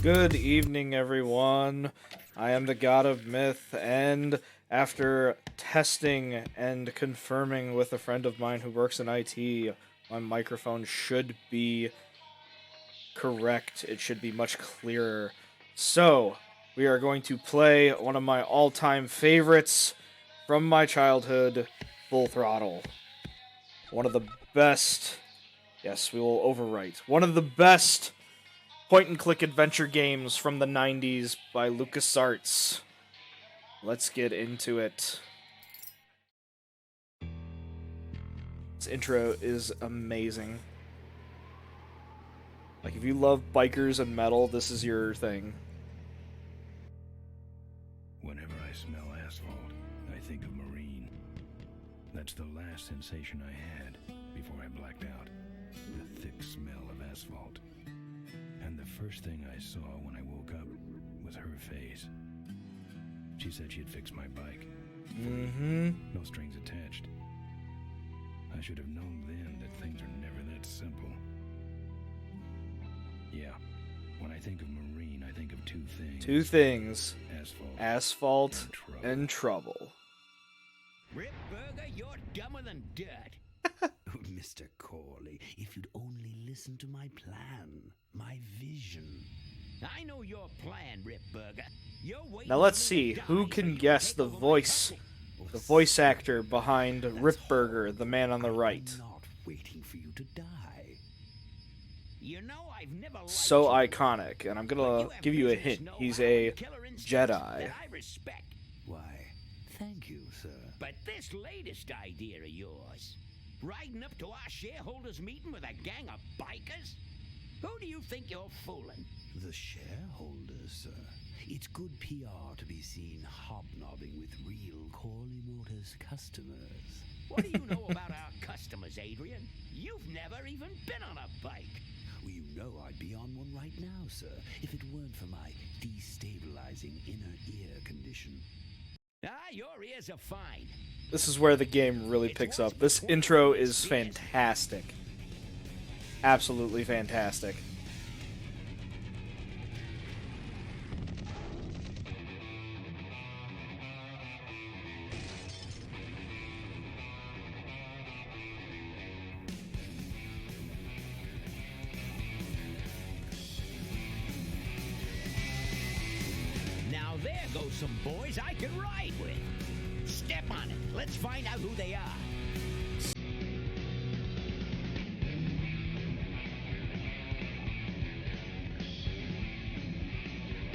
Good evening, everyone. I am the God of Myth, and after testing and confirming with a friend of mine who works in IT, my microphone should be correct. It should be much clearer. So, we are going to play one of my all-time favorites from my childhood, Full Throttle. One of the best... Yes, we will overwrite. One of the best point-and-click adventure games from the 90s by LucasArts. Let's get into it. This intro is amazing. Like, if you love bikers and metal, this is your thing. Whenever I smell asphalt, I think of Marine. That's the last sensation I had before I blacked out. The thick smell of asphalt. And the first thing I saw when I woke up was her face. She said she'd fix my bike. No strings attached. I should have known then that things are never that simple. Yeah, when I think of Marine, I think of two things. Two things. Asphalt and trouble. Rip Burger, you're dumber than dirt. Mr. Corley, if you'd only listen to my plan, my vision. I know your plan, Rip Burger. Now let's see, who can guess the voice actor behind Rip Burger, the man on the right? I'm not waiting for you to die. You know, I've never liked So you, iconic, and I'm but gonna you have give you a business hint. know-how He's and a killer instincts Jedi. that I respect. Why, thank you, sir. But this latest idea of yours, riding up to our shareholders' meeting with a gang of bikers? Who do you think you're fooling? The shareholders, sir. It's good PR to be seen hobnobbing with real Corley Motors customers. What do you know about our customers, Adrian? You've never even been on a bike. Well, you know I'd be on one right now, sir, if it weren't for my destabilizing inner ear condition. Ah, your ears are fine. This is where the game really picks up. This intro is fantastic. Absolutely fantastic. Now there goes some boys I can ride with. Step on it. Let's find out who they are.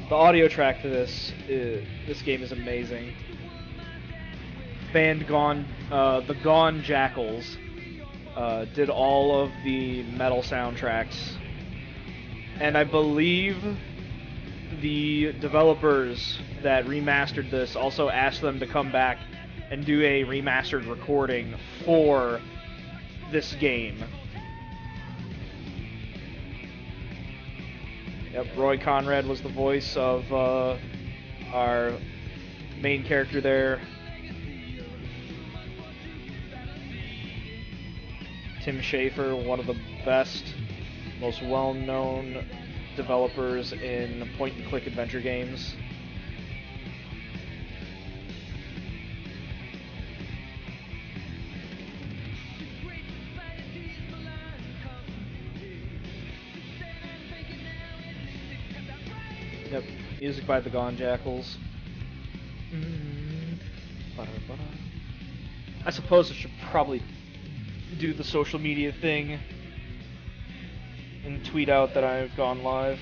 The audio track for this game is amazing. Band the Gone Jackals did all of the metal soundtracks, and I believe the developers that remastered this also asked them to come back and do a remastered recording for this game. Yep, Roy Conrad was the voice of our main character there. Tim Schafer, one of the best, most well-known developers in point-and-click adventure games. Yep, music by the Gone Jackals. I suppose I should probably do the social media thing and tweet out that I've gone live.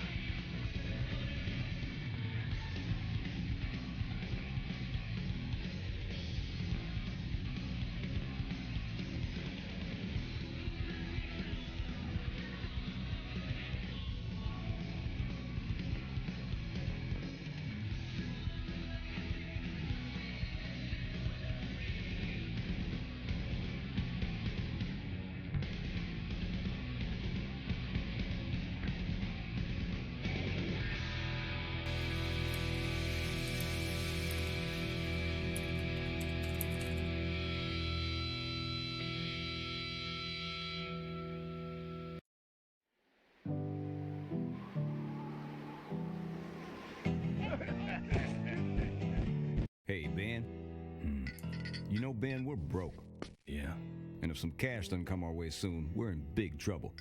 know, Ben, we're broke. Yeah? And if some cash doesn't come our way soon, we're in big trouble.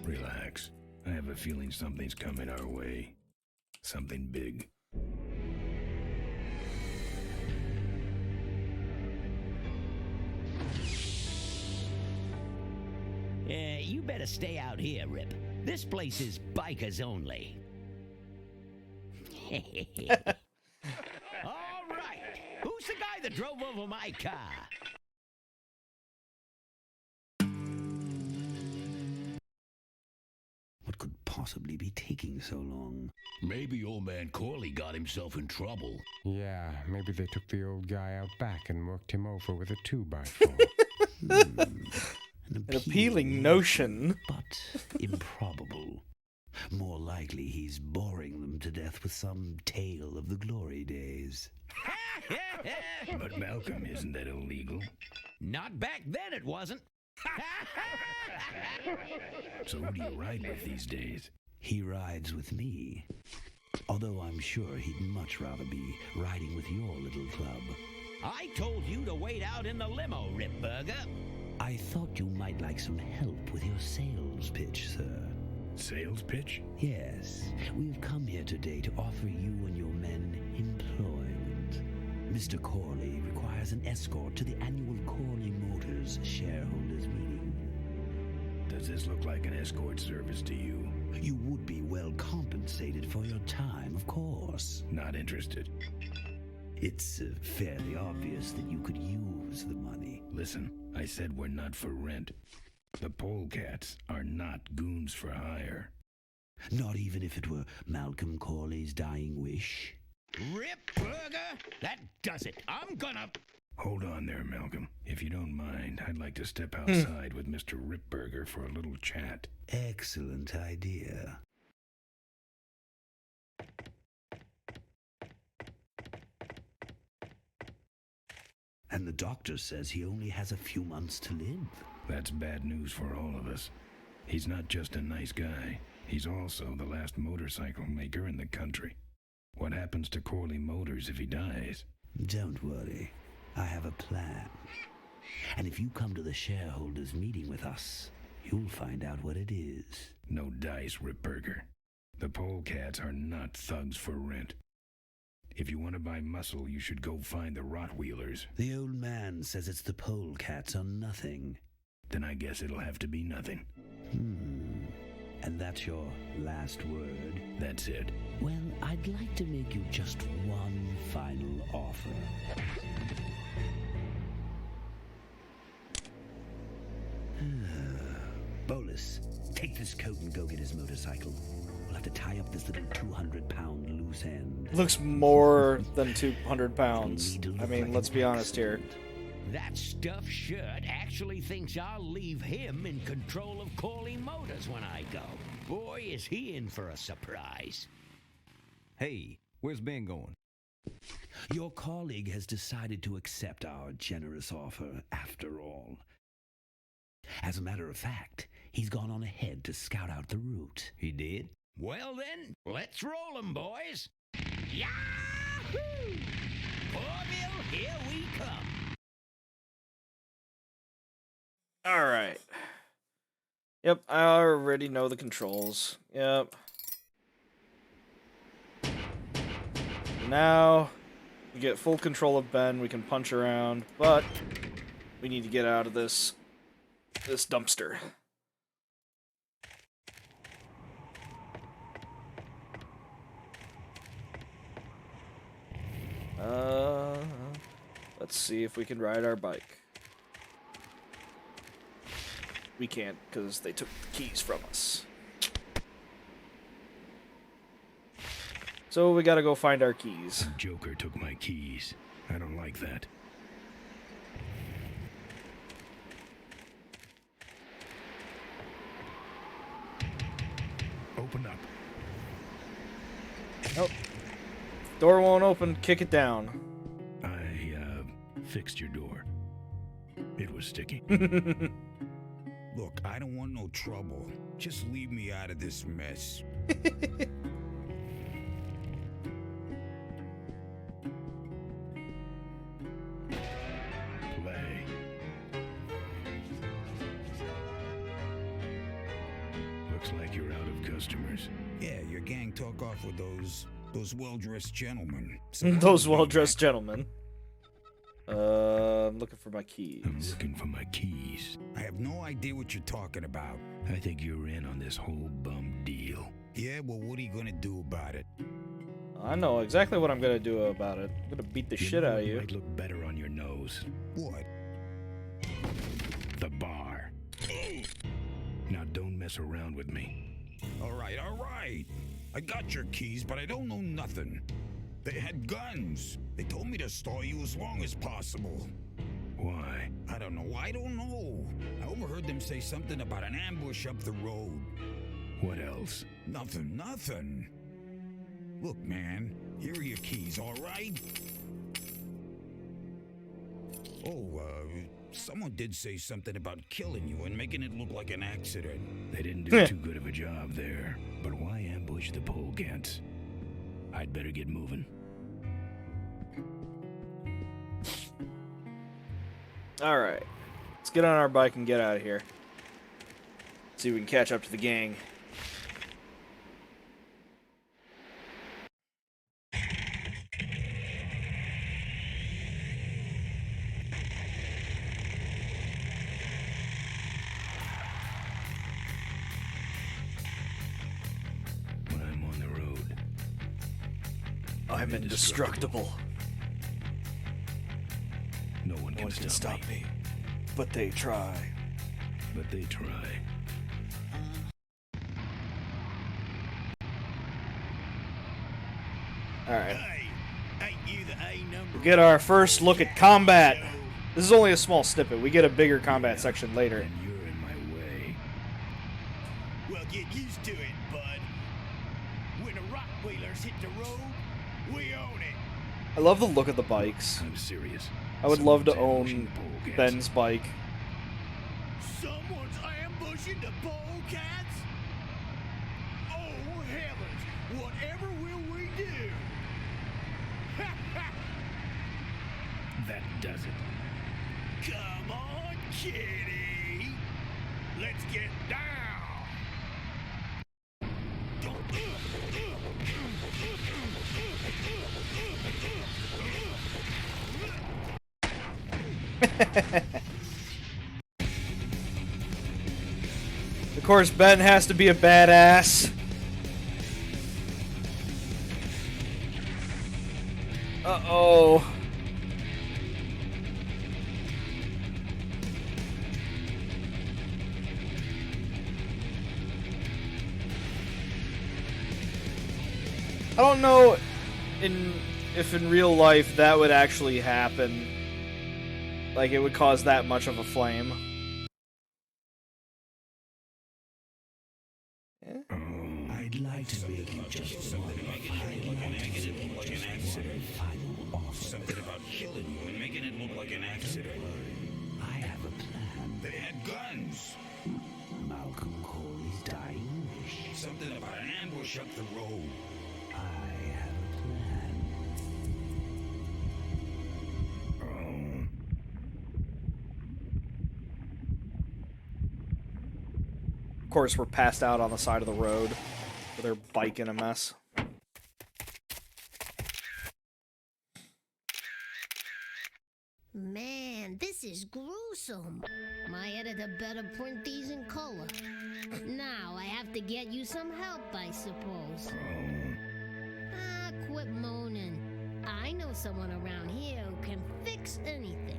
Relax. I have a feeling something's coming our way. Something big. You better stay out here, Rip. This place is bikers only. All right. Who's the guy that drove over my car? What could possibly be taking so long? Maybe old man Corley got himself in trouble. Yeah, maybe they took the old guy out back and worked him over with a 2x4. An An appealing notion. but improbable. More likely he's boring them to death with some tale of the glory days. But Malcolm, isn't that illegal? Not back then, it wasn't. So who do you ride with these days? He rides with me. Although I'm sure he'd much rather be riding with your little club. I told you to wait out in the limo, Ripburger. I thought you might like some help with your sales pitch, sir. Sales pitch? Yes, we've come here today to offer you and your men employment. Mr. Corley requires an escort to the annual Corley Motors shareholders meeting. Does this look like an escort service to you? You would be well compensated for your time, of course. Not interested. It's fairly obvious that you could use the money. Listen, I said we're not for rent. The polecats are not goons for hire. Not even if it were Malcolm Corley's dying wish. Ripburger, that does it. I'm gonna... Hold on there, Malcolm. If you don't mind, I'd like to step outside with Mr. Ripburger for a little chat. Excellent idea. And the doctor says he only has a few months to live. That's bad news for all of us. He's not just a nice guy. He's also the last motorcycle maker in the country. What happens to Corley Motors if he dies? Don't worry. I have a plan. And if you come to the shareholders meeting with us, you'll find out what it is. No dice, Ripburger. The polecats are not thugs for rent. If you want to buy muscle, you should go find the Rottweilers. The old man says it's the polecats or nothing. Then I guess it'll have to be nothing. And that's your last word? That's it. Well, I'd like to make you just one final offer. Bolus, take this coat and go get his motorcycle. We'll have to tie up this little 200-pound loose end. Looks more than 200 pounds. I mean, let's be honest here. That stuffed shirt actually thinks I'll leave him in control of Corley Motors when I go. Boy, is he in for a surprise. Hey, where's Ben going? Your colleague has decided to accept our generous offer after all. As a matter of fact, he's gone on ahead to scout out the route. He did? Well then, let's roll 'em, boys. Yahoo! Corville, here we come. Alright. Yep, I already know the controls. Yep. Now, we get full control of Ben, we can punch around, but we need to get out of this dumpster. Let's see if we can ride our bike. We can't, because they took the keys from us. So we gotta go find our keys. Joker took my keys. I don't like that. Open up. Nope. Door won't open, kick it down. I, fixed your door. It was sticky. Look, I don't want no trouble. Just leave me out of this mess. like you're out of customers. Yeah, your gang took off with those well-dressed gentlemen. Those well-dressed gentlemen. I'm looking for my keys. I'm looking for my keys. I have no idea what you're talking about. I think you're in on this whole bum deal. Yeah, well, what are you gonna do about it? I know exactly what I'm gonna do about it. I'm gonna beat the shit out of you. Might look better on your nose. What? The bar. Now don't mess around with me. All right. I got your keys, but I don't know nothing. They had guns. They told me to stall you as long as possible. Why? I don't know. I overheard them say something about an ambush up the road. What else? Nothing. Look, man, here are your keys, all right? Oh, someone did say something about killing you and making it look like an accident. They didn't do too good of a job there. But why ambush the polecats? I'd better get moving. Alright. Let's get on our bike and get out of here. See if we can catch up to the gang. When I'm on the road, I'm indestructible. no one No can one can stop stop me. But they try. But they try. Alright. Hey, ain't you the A number? We get our first look at combat. This is only a small snippet. We get a bigger combat section later. And you're in my way. Well, get used to it, bud. When the rock wheelers hit the road, we own it. I love the look of the bikes. I'm serious. I would love to Someone's ambushing own the polecats. Ben's bike. Someone's ambushing the polecats? Oh, heavens! Whatever will we do? That does it. Come on, kitty! Let's get down! Of course, Ben has to be a badass. Uh-oh. I don't know if in real life that would actually happen. Like, it would cause that much of a flame. I'd like to make you just one final offer. Something about killing you and making it look like an accident. I have a plan. They had guns. Malcolm Corey's dying wish. Something about an ambush up the road. I have a plan. Of course, we're passed out on the side of the road with our bike in a mess. Man, this is gruesome. My editor better print these in color. Now I have to get you some help, I suppose. Ah, quit moaning. I know someone around here who can fix anything.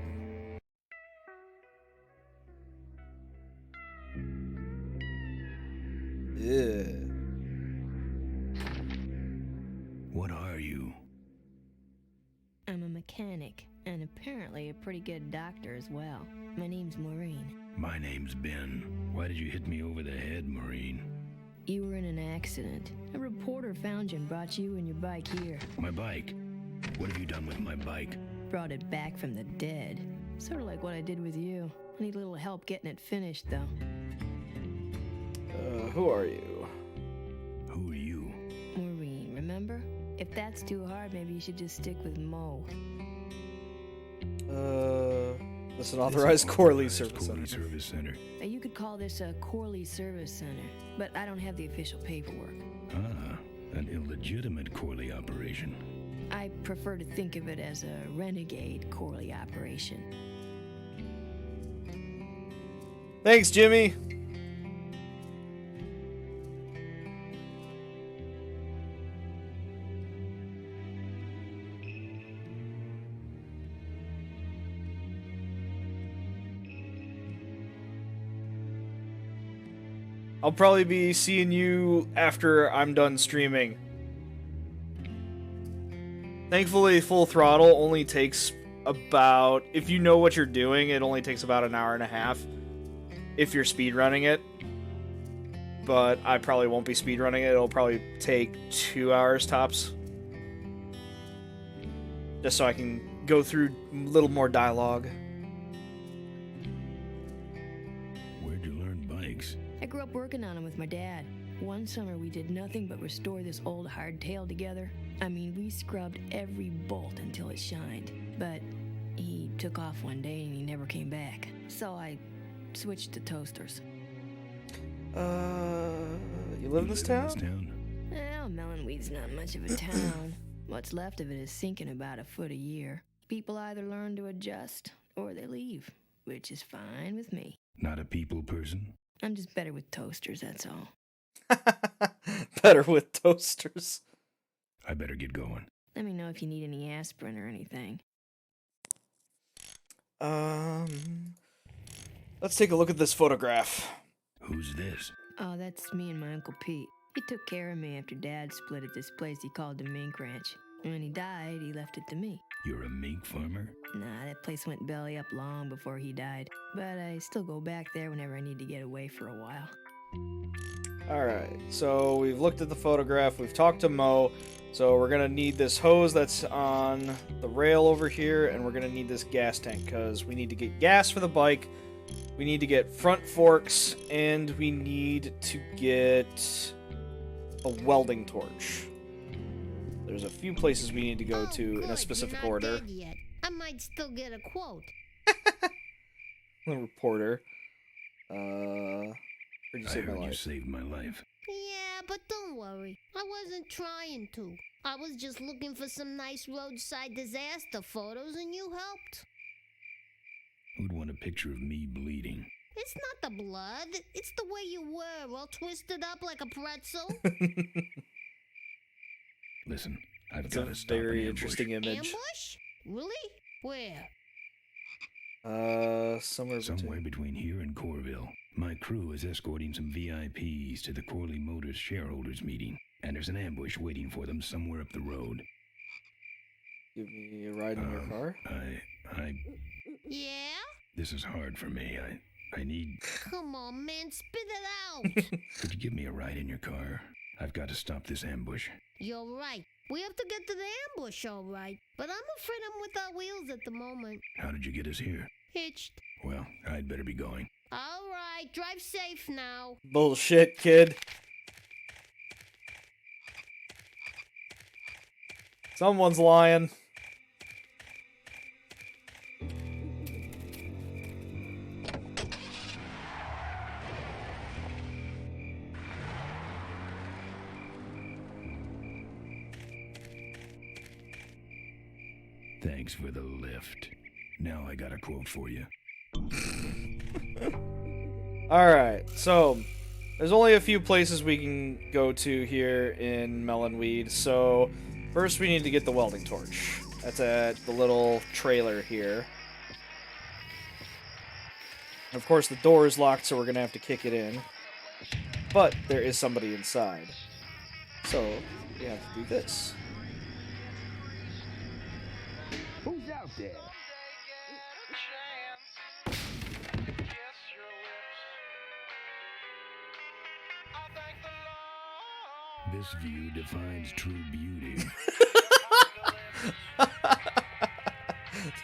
Yeah. What are you? I'm a mechanic, and apparently a pretty good doctor as well. My name's Maureen. My name's Ben. Why did you hit me over the head, Marine? You were in an accident. A reporter found you and brought you and your bike here. My bike? What have you done with my bike? Brought it back from the dead. Sort of like what I did with you. I need a little help getting it finished, though. Who are you? Who are you? Maureen, remember? If that's too hard, maybe you should just stick with Mo. This is an authorized Corley service Corley center. Service Center. You could call this a Corley Service Center, but I don't have the official paperwork. Ah, an illegitimate Corley operation. I prefer to think of it as a renegade Corley operation. Thanks, Jimmy. I'll probably be seeing you after I'm done streaming. Thankfully, Full Throttle only takes about, if you know what you're doing, it only takes about an hour and a half if you're speedrunning it. But I probably won't be speedrunning it. It'll probably take 2 hours tops. Just so I can go through a little more dialogue. Where'd you learn bikes? I grew up working on them with my dad. One summer we did nothing but restore this old hardtail together. I mean, we scrubbed every bolt until it shined. But he took off one day and he never came back. So I switched to toasters. You live in this town? Well, Melonweed's not much of a town. What's left of it is sinking about a foot a year. People either learn to adjust or they leave, which is fine with me. Not a people person? I'm just better with toasters, that's all. Better with toasters. I better get going. Let me know if you need any aspirin or anything. Let's take a look at this photograph. Who's this? Oh, that's me and my Uncle Pete. He took care of me after Dad split at this place he called the Mink Ranch. When he died, he left it to me. You're a mink farmer? Nah, that place went belly up long before he died. But I still go back there whenever I need to get away for a while. Alright, so we've looked at the photograph, we've talked to Mo, so we're gonna need this hose that's on the rail over here, and we're gonna need this gas tank, because we need to get gas for the bike, we need to get front forks, and we need to get a welding torch. There's a few places we need to go to in a specific order. Dead yet. I might still get a quote. The reporter. Where'd you save my life? You saved my life. Yeah, but don't worry. I wasn't trying to. I was just looking for some nice roadside disaster photos and you helped. Who'd want a picture of me bleeding? It's not the blood. It's the way you were, all twisted up like a pretzel. Listen, I've It's got a to stop very an interesting image. Ambush? Really? Where? Somewhere between here and Corville. My crew is escorting some VIPs to the Corley Motors shareholders meeting, and there's an ambush waiting for them somewhere up the road. Give me a ride in your car? Yeah? This is hard for me. I need... Come on, man, spit it out. Could you give me a ride in your car? I've got to stop this ambush. You're right. We have to get to the ambush, all right. But I'm afraid I'm without wheels at the moment. How did you get us here? Hitched. Well, I'd better be going. All right, drive safe now. Bullshit, kid. Someone's lying. Thanks for the lift. Now I got a quote for you. Alright, so there's only a few places we can go to here in Melonweed. So first we need to get the welding torch. That's at the little trailer here. And of course the door is locked, so we're gonna have to kick it in. But there is somebody inside. So we have to do this. Who's out there? This view defines true beauty.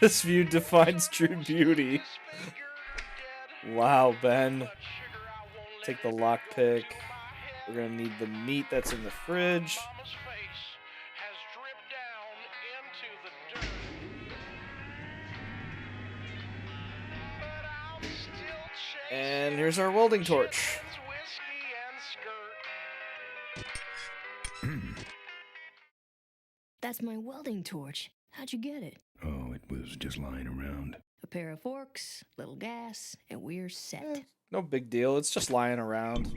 This view defines true beauty. Wow, Ben. Take the lockpick. We're gonna need the meat that's in the fridge. And here's our welding torch. That's my welding torch. How'd you get it? Oh, it was just lying around. A pair of forks, little gas, and we're set. No big deal. It's just lying around.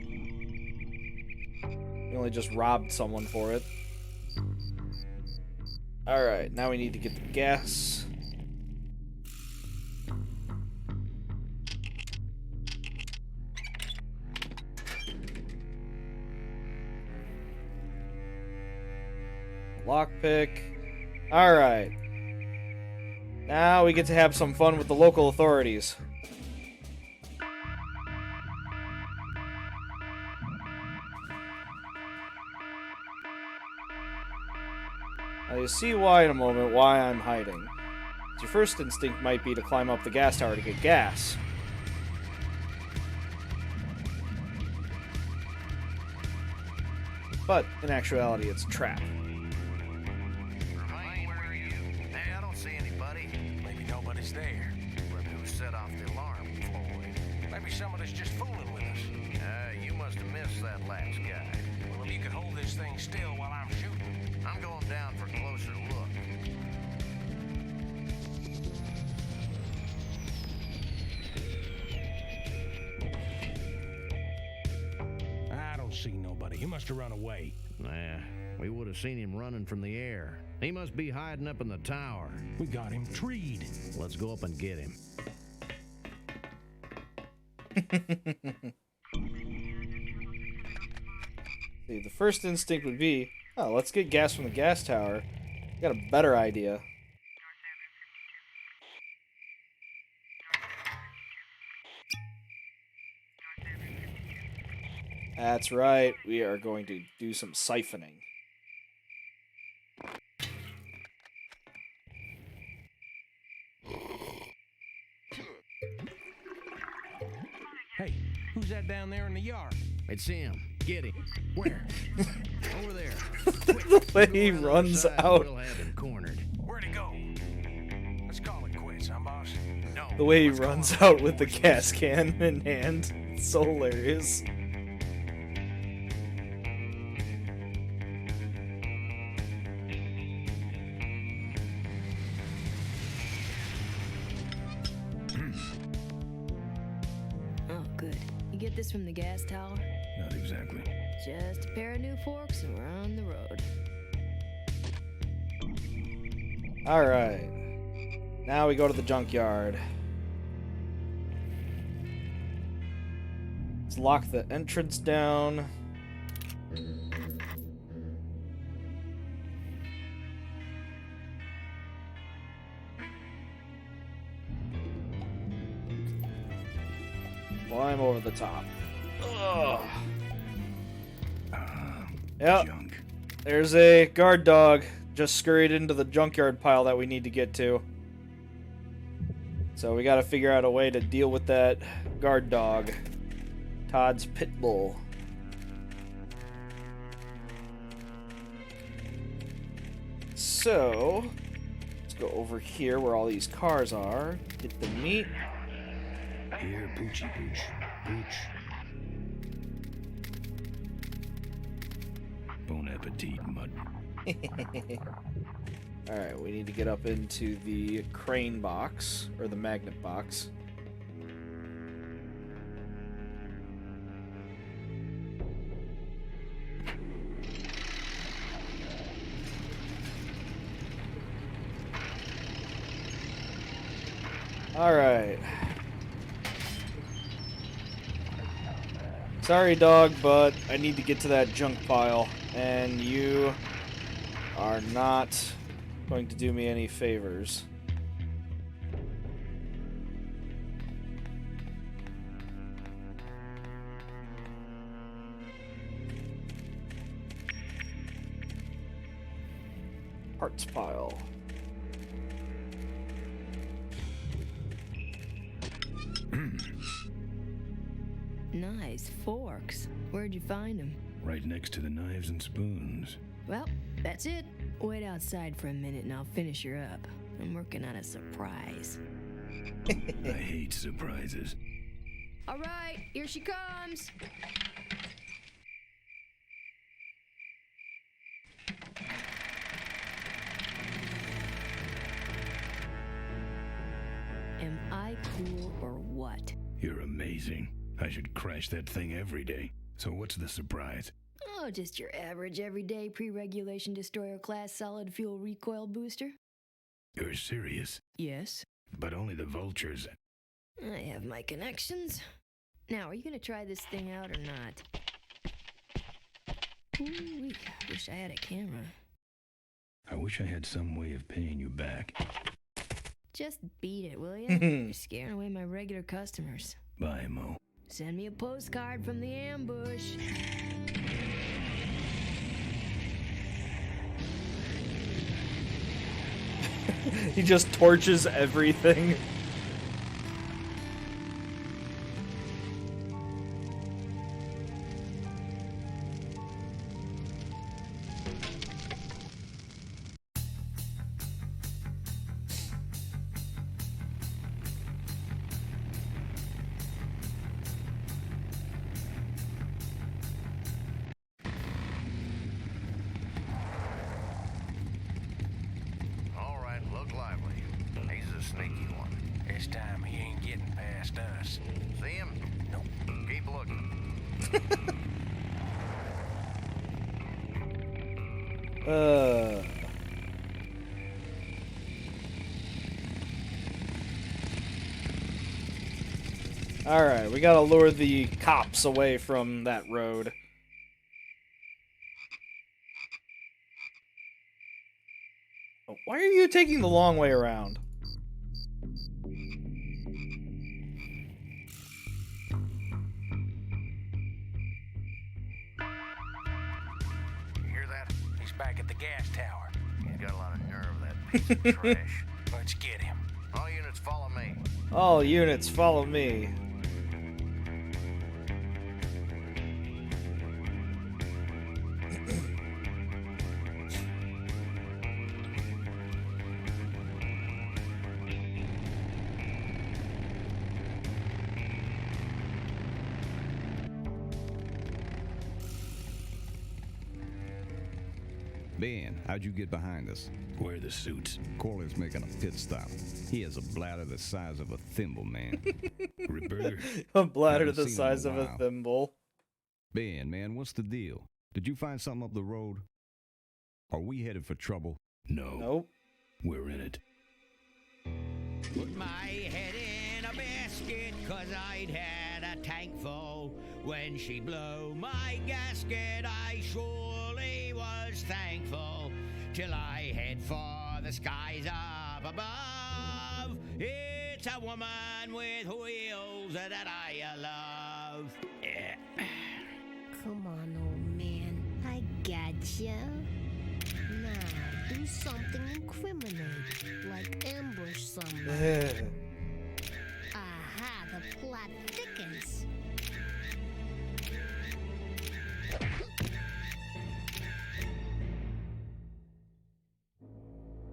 We only just robbed someone for it. Alright, now we need to get the gas. Lockpick. Alright. Now we get to have some fun with the local authorities. Now you see why in a moment, why I'm hiding. Your first instinct might be to climb up the gas tower to get gas. But, in actuality, it's a trap. Remain, where are you? Hey, I don't see anybody. Maybe nobody's there. But who set off the alarm, Floyd? Maybe somebody's just fooling with us. You must have missed that last guy. Well, if you could hold this thing still while I'm shooting, I'm going down for a closer look. I don't see nobody. He must have run away. Nah, we would have seen him running from the air. He must be hiding up in the tower. We got him treed. Let's go up and get him. See, the first instinct would be, oh, let's get gas from the gas tower. Got a better idea. That's right, we are going to do some siphoning. Hey, who's that down there in the yard? It's him. Get him. Where? Over there. The way he runs out. We'll have him cornered. Where'd he go? Let's call it quits, huh, boss? No. The way he let's call runs it out with the quits. gas can in hand. It's so hilarious. Oh, good. You get this from the gas tower? Not exactly. Just a pair of new forks and we're on the road. Alright. Now we go to the junkyard. Let's lock the entrance down. Climb over the top. Ugh. Yep. Junk. There's a guard dog just scurried into the junkyard pile that we need to get to. So we gotta figure out a way to deal with that guard dog. Todd's pit bull. So, let's go over here where all these cars are. Get the meat. Here, Poochie Pooch. Pooch. Bon appetit, mud. Alright, we need to get up into the crane box, or the magnet box. Alright. Sorry, dog, but I need to get to that junk pile, and you are not going to do me any favors. Parts pile. Nice forks. Where'd you find them? Right next to the knives and spoons. Well, that's it. Wait outside for a minute and I'll finish her up. I'm working on a surprise. I hate surprises. All right, here she comes. Am I cool or what? You're amazing. I should crash that thing every day. So what's the surprise? Oh, just your average everyday pre-regulation destroyer class solid fuel recoil booster. You're serious? Yes. But only the vultures. I have my connections. Now, are you gonna try this thing out or not? Ooh, wish I had a camera. I wish I had some way of paying you back. Just beat it, will ya? You're scaring away my regular customers. Bye, Mo. Send me a postcard from the ambush. He just torches everything. All right, look lively. He's a sneaky one. This time he ain't getting past us. See him? Nope. Keep looking. Alright, we gotta lure the cops away from that road. Why are you taking the long way around? You hear that? He's back at the gas tower. He's got a lot of nerve, that piece of trash. Let's get him. All units follow me. All units, follow me. Ben, how'd you get behind us? Where are the suits? Corley's making a pit stop. He has a bladder the size of a thimble, man. Ripburger? A bladder Haven't the seen him in size a of a while. thimble. Ben, man, what's the deal? Did you find something up the road? Are we headed for trouble? No. Nope. We're in it. Put my head in a basket, 'cause I'd had a tank full. When she blew my gasket, I surely was thankful. Till I head for the skies up above. It's a woman with wheels that I love. Yeah. Come on, old man. I gotcha. Now, do something incriminating, like ambush someone. Aha, the plot thickens.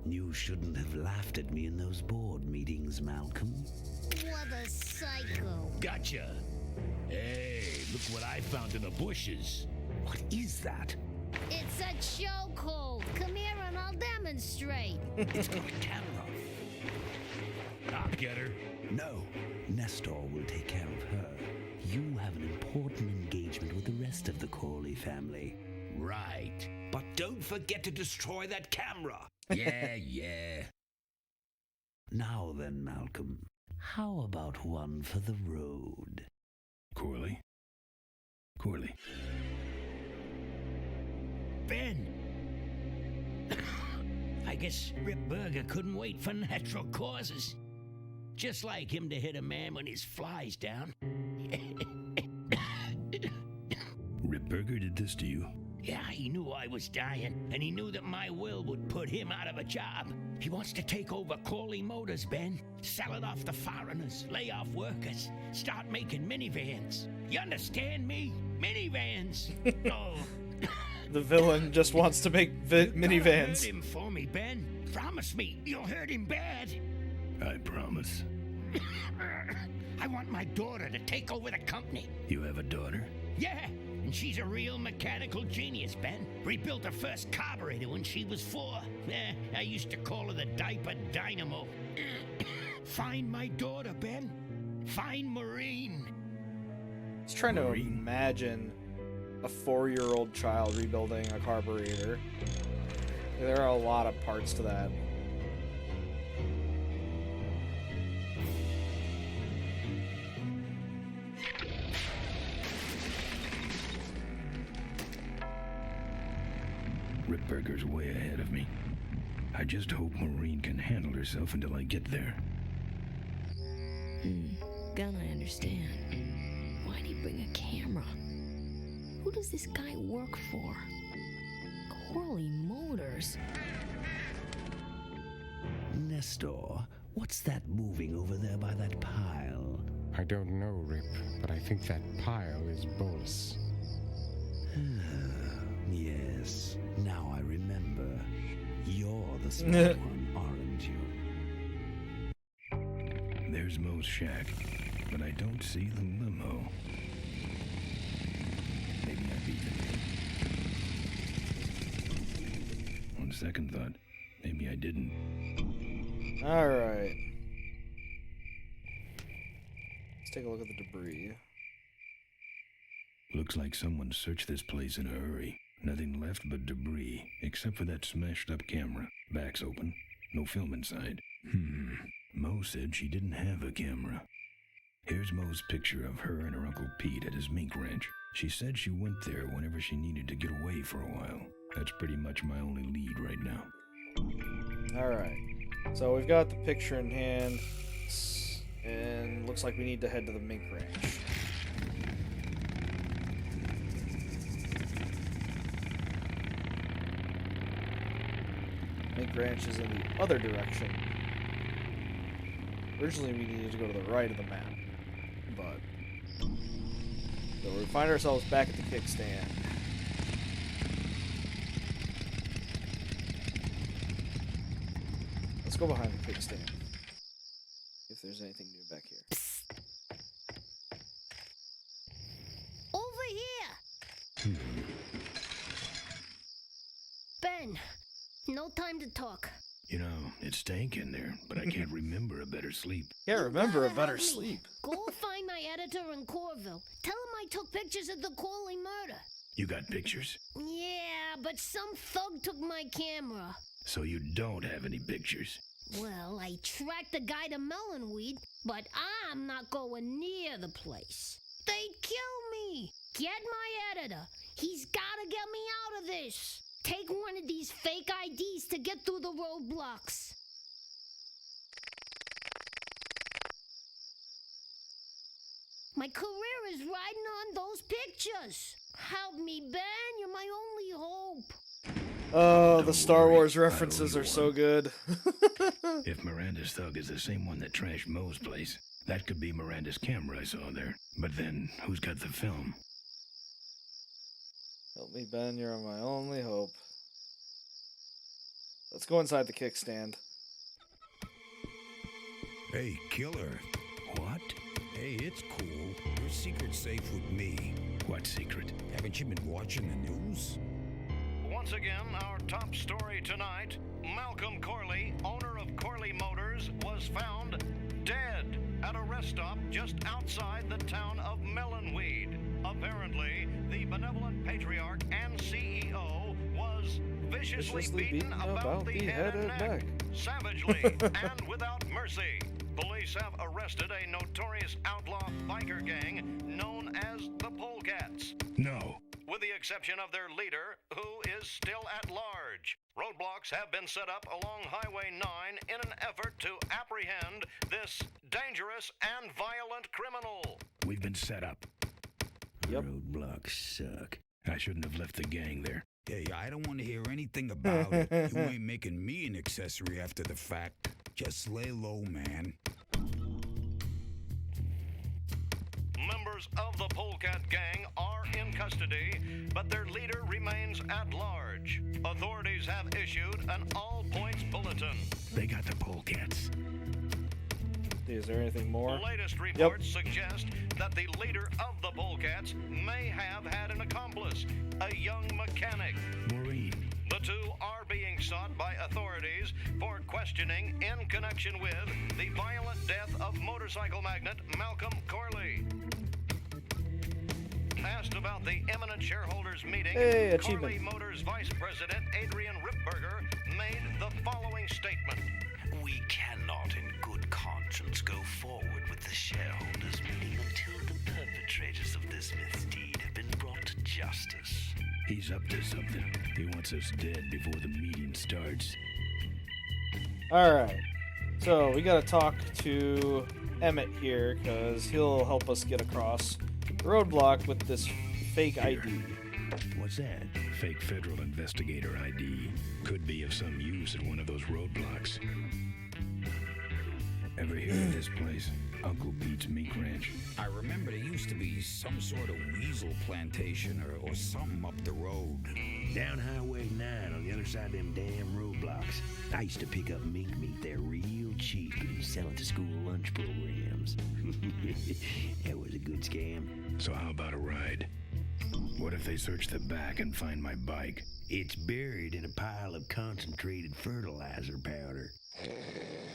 You shouldn't have laughed at me in those board meetings, Malcolm. What a psycho. Gotcha. Hey, look what I found in the bushes. What is that? It's a chokehold. Come here and I'll demonstrate. It's got a camera. I'll get her. No, Nestor will take care of her. You have an important engagement with the rest of the Corley family. Right. But don't forget to destroy that camera. Yeah. Now then, Malcolm, how about one for the road? Corley? Corley. Ben! I guess Rip Burger couldn't wait for natural causes. Just like him to hit a man when his fly's down. Ripburger did this to you? Yeah, he knew I was dying, and he knew that my will would put him out of a job. He wants to take over Corley Motors, Ben. Sell it off to foreigners, lay off workers, start making minivans. You understand me? Minivans! Oh. The villain just wants to make minivans. Hurt him for me, Ben. Promise me you'll hurt him bad. I promise. I want my daughter to take over the company. You have a daughter? Yeah, and she's a real mechanical genius, Ben. Rebuilt her first carburetor when she was 4. I used to call her the diaper dynamo. Find my daughter, Ben. Find Maureen. He's trying to imagine a 4-year-old child rebuilding a carburetor. There are a lot of parts to that. Ripburger's way ahead of me. I just hope Maureen can handle herself until I get there. Gun, I understand. Why'd he bring a camera? Who does this guy work for? Corley Motors. Nestor, what's that moving over there by that pile? I don't know, Rip, but I think that pile is Bolus. Yes, now I remember. You're the smart one, aren't you? There's Mo's shack, but I don't see the limo. Maybe I beat it. On second thought, maybe I didn't. Alright. Let's take a look at the debris. Looks like someone searched this place in a hurry. Nothing left but debris, except for that smashed up camera. Back's open. No film inside. Mo said she didn't have a camera. Here's Mo's picture of her and her Uncle Pete at his mink ranch. She said she went there whenever she needed to get away for a while. That's pretty much my only lead right now. Alright. So we've got the picture in hand, and looks like we need to head to the mink ranch. Mink ranch is in the other direction. Originally we needed to go to the right of the map, but so we find ourselves back at the kickstand. Let's go behind the kickstand. If there's anything new back here. Over here! Ben, no time to talk. You know, it stank in there, but I can't remember a better sleep. Can't remember a gotta better help me. sleep. Go find my editor in Corville. Tell him I took pictures of the Corley murder. You got pictures? Yeah, but some thug took my camera. So you don't have any pictures? Well, I tracked the guy to Melonweed, but I'm not going near the place. They'd kill me. Get my editor. He's gotta get me out of this. Take one of these fake IDs to get through the roadblocks. My career is riding on those pictures. Help me, Ben. You're my only hope. Oh, the Don't Star worry, Wars I owe references you are so one. good. If Miranda's thug is the same one that trashed Mo's place, that could be Miranda's camera I saw there. But then, who's got the film? Help me, Ben. You're my only hope. Let's go inside the kickstand. Hey, killer. What? Hey, it's cool. Your secret's safe with me. What secret? Haven't you been watching the news? Once again, our top story tonight, Malcolm Corley, owner of Corley Motors, was found dead at a rest stop just outside the town of Melonweed. Apparently, the benevolent patriarch and CEO was viciously beaten about the head and neck, savagely and without mercy. Police have arrested a notorious outlaw biker gang known as the Polecats. No. With the exception of their leader, who is still at large. Roadblocks have been set up along Highway 9 in an effort to apprehend this dangerous and violent criminal. We've been set up. Yep. Roadblocks suck. I shouldn't have left the gang there. Hey, I don't want to hear anything about it. You ain't making me an accessory after the fact. Just lay low, man. Members of the Polecat gang are in custody, but their leader remains at large. Authorities have issued an all-points bulletin. They got the polecats. see, is there anything more? Latest reports suggest that the leader of the Bullcats may have had an accomplice, a young mechanic. Maureen. The two are being sought by authorities for questioning in connection with the violent death of motorcycle magnate Malcolm Corley. Asked about the imminent shareholders meeting, Corley Motors Vice President Adrian Ripberger made the following statement. We cannot in good conscience go forward with the shareholders meeting until the perpetrators of this misdeed have been brought to justice. He's up to something. He wants us dead before the meeting starts. Alright, so we gotta talk to Emmett here, because he'll help us get across the roadblock with this fake ID. What's that? Fake federal investigator ID. Could be of some use at one of those roadblocks. Ever hear of this place? Uncle Pete's Mink Ranch. I remember there used to be some sort of weasel plantation or something up the road. Down Highway 9 on the other side of them damn roadblocks. I used to pick up mink meat there real cheap and sell it to school lunch programs. That was a good scam. So how about a ride? What if they search the back and find my bike? It's buried in a pile of concentrated fertilizer powder.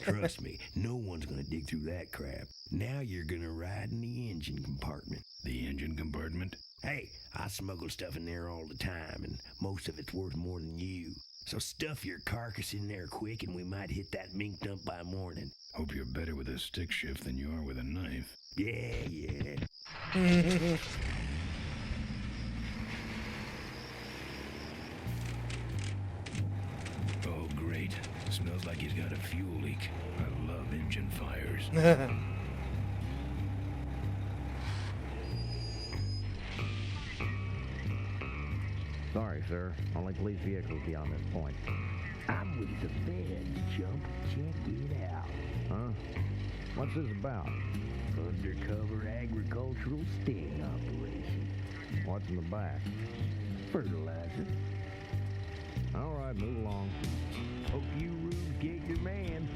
Trust me, no one's gonna dig through that crap. Now you're gonna ride in the engine compartment. The engine compartment? Hey, I smuggle stuff in there all the time, and most of it's worth more than you. So stuff your carcass in there quick, and we might hit that mink dump by morning. Hope you're better with a stick shift than you are with a knife. Yeah. Oh, great. Smells like he's got a fuel leak. I love engine fires. Sorry, sir. Only police vehicles beyond this point. I'm with the feds, Chump. Check it out. Huh? What's this about? Undercover agricultural sting operation. What's in the back? Fertilizer. All right, move along. Hope you rubes get your man.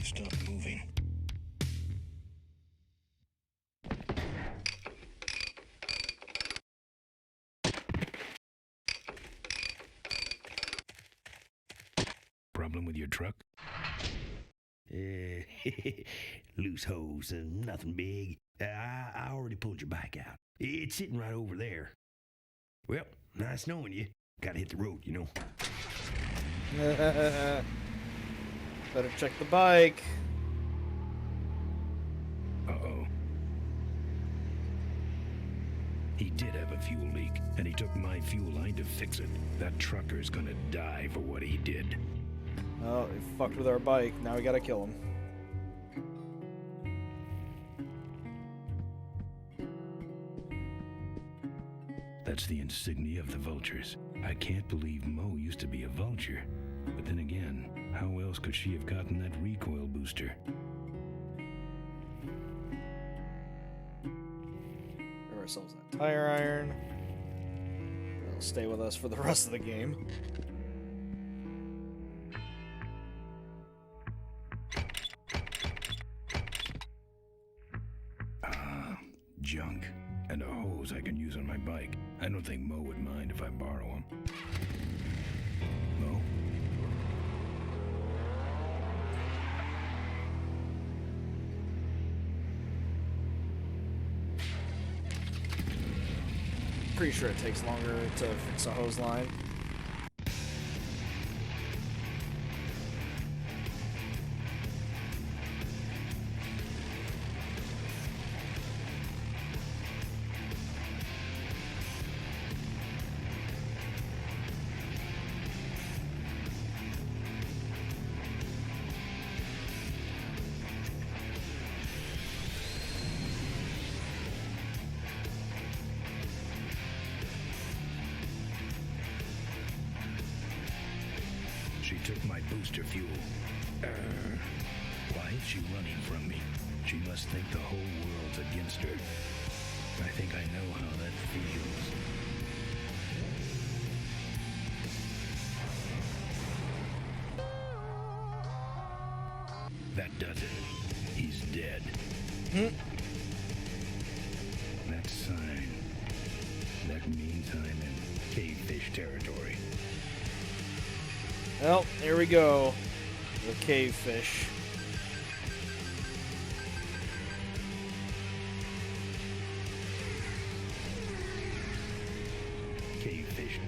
Stop moving. Problem with your truck? Loose hose, nothing big. I already pulled your bike out. It's sitting right over there. Well, nice knowing you. Gotta hit the road, you know. Better check the bike. Uh-oh. He did have a fuel leak, and he took my fuel line to fix it. That trucker's gonna die for what he did. Oh, he fucked with our bike. Now we gotta kill him. That's the insignia of the vultures. I can't believe Mo used to be a vulture. But then again, how else could she have gotten that recoil booster? Give ourselves that tire iron. It'll stay with us for the rest of the game. Junk. And a hose I can use on my bike. I don't think Mo would mind if I borrow him. Mo? Pretty sure it takes longer to fix a hose line. She took my booster fuel. Why is she running from me? She must think the whole world's against her. I think I know how that feels. That does it. He's dead. That sign. That means I'm in cavefish territory. Well, here we go. The cavefish. Cavefish.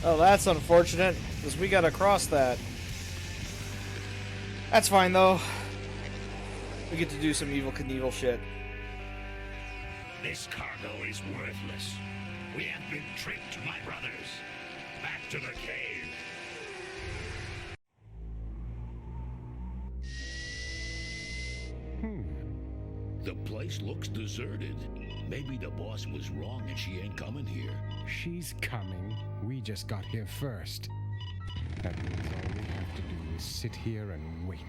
Oh, that's unfortunate, because we gotta cross that. That's fine, though. We get to do some Evel Knievel shit. This cargo is worthless. We have been tricked, my brothers. Back to the cave. The place looks deserted. Maybe the boss was wrong and she ain't coming here. She's coming. We just got here first. That means all we have to do is sit here and wait.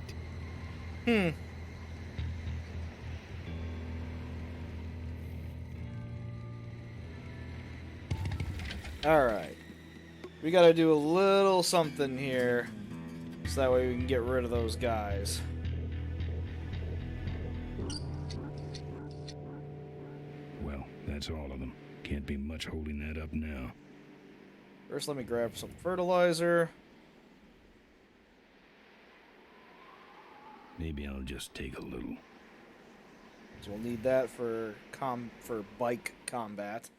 Alright. We gotta do a little something here, so that way we can get rid of those guys. Well, that's all of them. Can't be much holding that up now. First, let me grab some fertilizer. Maybe I'll just take a little. So we'll need that for bike combat.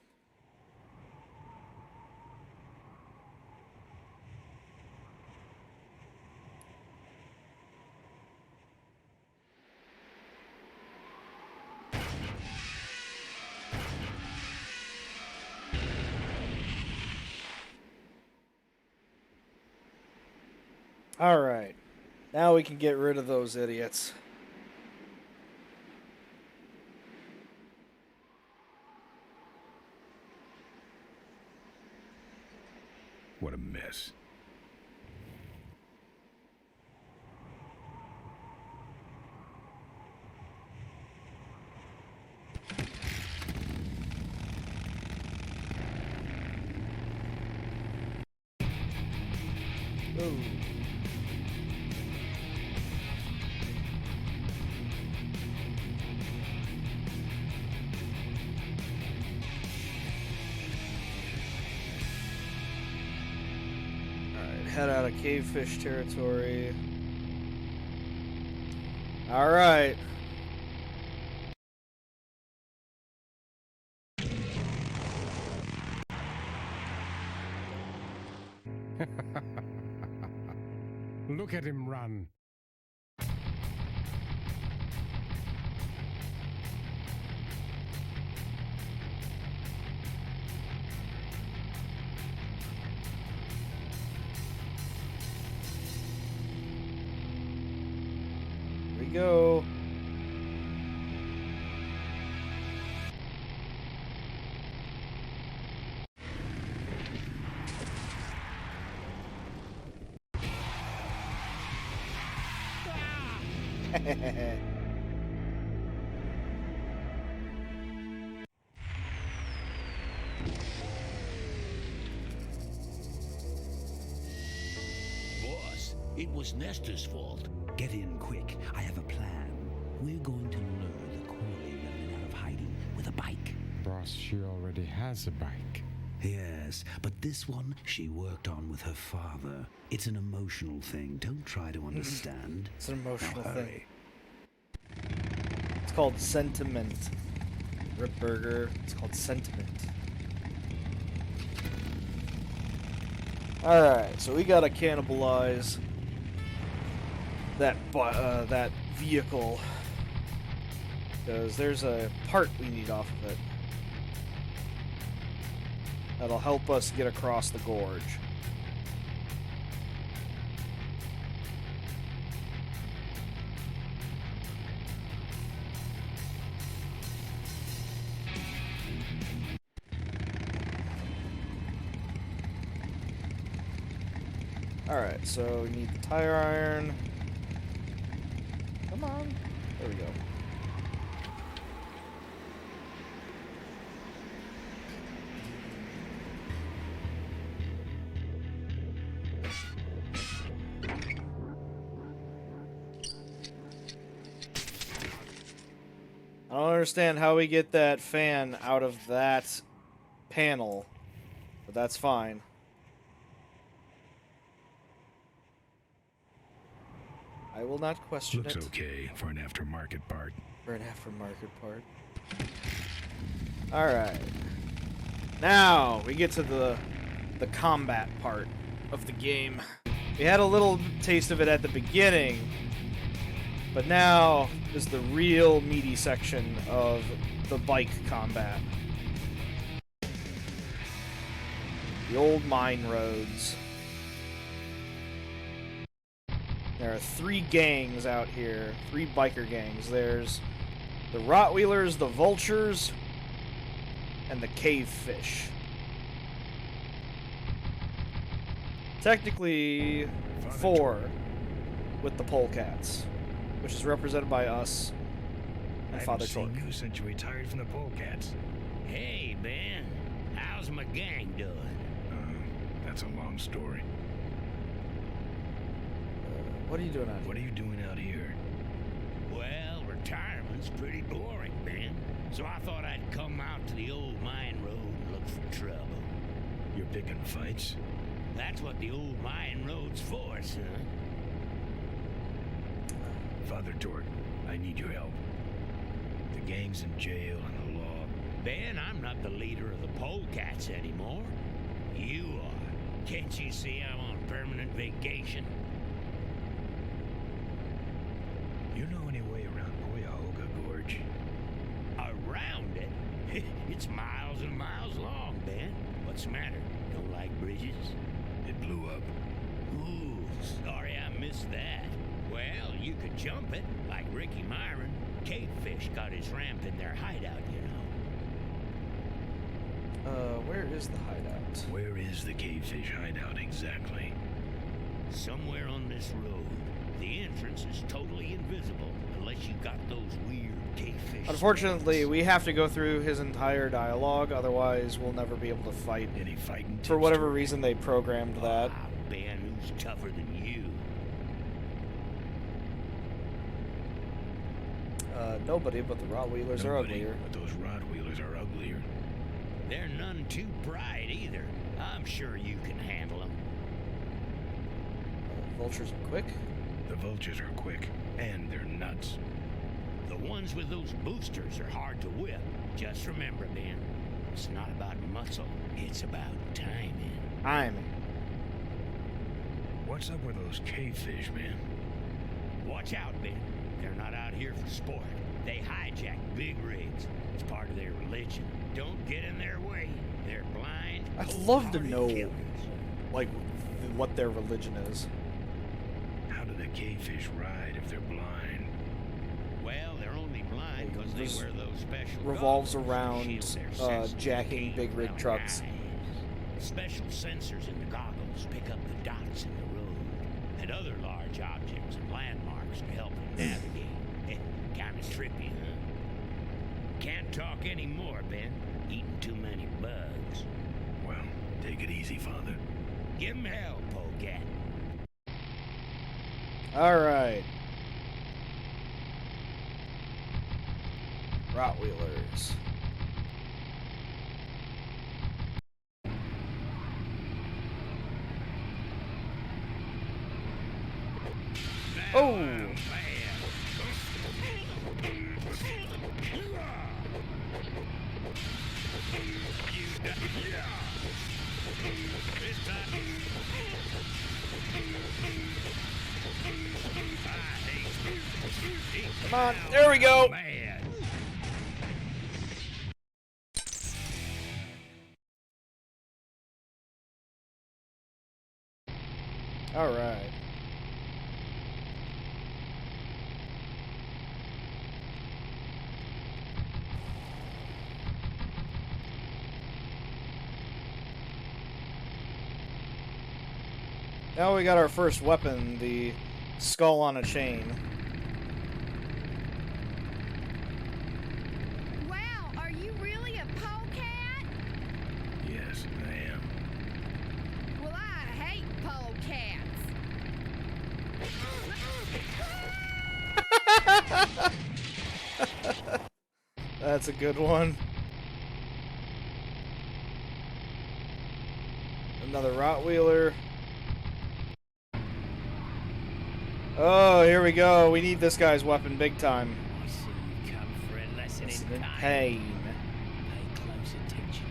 Alright, now we can get rid of those idiots. What a mess. Ooh. Head out of cavefish territory. Alright. Look at him run. Here we go. Boss, it was Nestor's fault. Get in quick. I have a plan. We're going to lure the quarry remnant out of hiding with a bike. Boss, she already has a bike. Yes, but this one she worked on with her father. It's an emotional thing. Don't try to understand. It's an emotional Now thing. hurry. It's called sentiment. Rip Burger. It's called sentiment. Alright, so we gotta cannibalize that vehicle. Because there's a part we need off of it. That'll help us get across the gorge. Alright, so we need the tire iron. Come on. There we go. I don't understand how we get that fan out of that panel, but that's fine. I will not question Looks it. okay for an aftermarket part. For an aftermarket part. Alright. Now, we get to the combat part of the game. We had a little taste of it at the beginning, but now is the real meaty section of the bike combat. The old mine roads. There are 3 gangs out here, 3 biker gangs. There's the Rottweilers, the Vultures, and the Cavefish. Technically, 4 with the Polecats, which is represented by us and Father Torque. I haven't seen you since you retired from the Polecats. Hey, Ben. How's my gang doing? That's a long story. What are you doing out here? What are you doing out here? Well, retirement's pretty boring, Ben. So I thought I'd come out to the old mine road and look for trouble. You're picking fights? That's what the old mine road's for, son. Father Torque, I need your help. The gang's in jail and the law. Ben, I'm not the leader of the Polecats anymore. You are. Can't you see I'm on permanent vacation? You know any way around Cuyahoga Gorge? Around it? It's miles and miles long, Ben. What's the matter? Don't like bridges? It blew up. Ooh, sorry I missed that. Well, you could jump it, like Ricky Myron. Cavefish got his ramp in their hideout, you know. Where is the hideout? Where is the Cavefish hideout exactly? Somewhere on this road. The entrance is totally invisible unless you got those weird cavefish. Unfortunately, we have to go through his entire dialogue, otherwise we'll never be able to fight. Any fighting? For whatever reason, they programmed that. Ah, Ben, who's tougher than you? Nobody, but the Rottweilers are uglier. But those Rottweilers are uglier. They're none too bright either. I'm sure you can handle them. Vultures are quick. The Vultures are quick, and they're nuts. The ones with those boosters are hard to whip. Just remember, Ben, it's not about muscle, it's about timing. Timing. What's up with those cavefish, man? Watch out, Ben. They're not out here for sport. They hijack big rigs. It's part of their religion. Don't get in their way. They're blind. I'd love to cold-hearted know, killers. like, what their religion is. How do the cavefish ride if they're blind? Well, they're only blind because they wear those special Revolves goggles around to shield their senses jacking and big rig around trucks. their eyes. Special sensors in the goggles pick up the dots in the road and other large objects and landmarks to help them navigate. Kind of trippy, huh? Can't talk anymore, Ben. Eating too many bugs. Well, take it easy, Father. Give 'em hell, Polecat. Alright. Rottweilers. Oh! Come on, there we go. Man. All right. Now we got our first weapon, the skull on a chain. Wow, are you really a polecat? Yes, I am. Well, I hate polecats. That's a good one. Another Rottweiler. Oh, here we go. We need this guy's weapon big time. I see you come for a lesson Listen in in pain. pain. Pay close attention.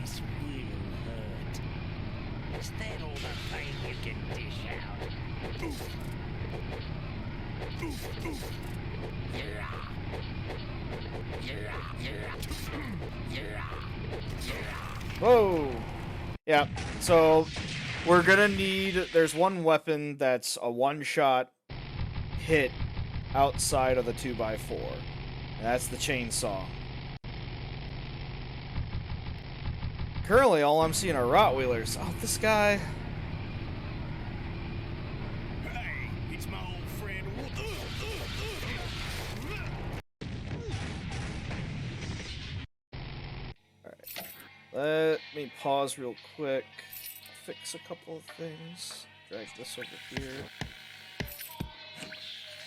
This will hurt. Is that all the pain you can dish out? Whoa! Yeah, so we're gonna need... There's one weapon that's a one-shot hit outside of the 2x4. And that's the chainsaw. Currently, all I'm seeing are Rottweilers. Oh, this guy... Hey, it's my old friend. Let me pause real quick. Fix a couple of things. Drag this over here.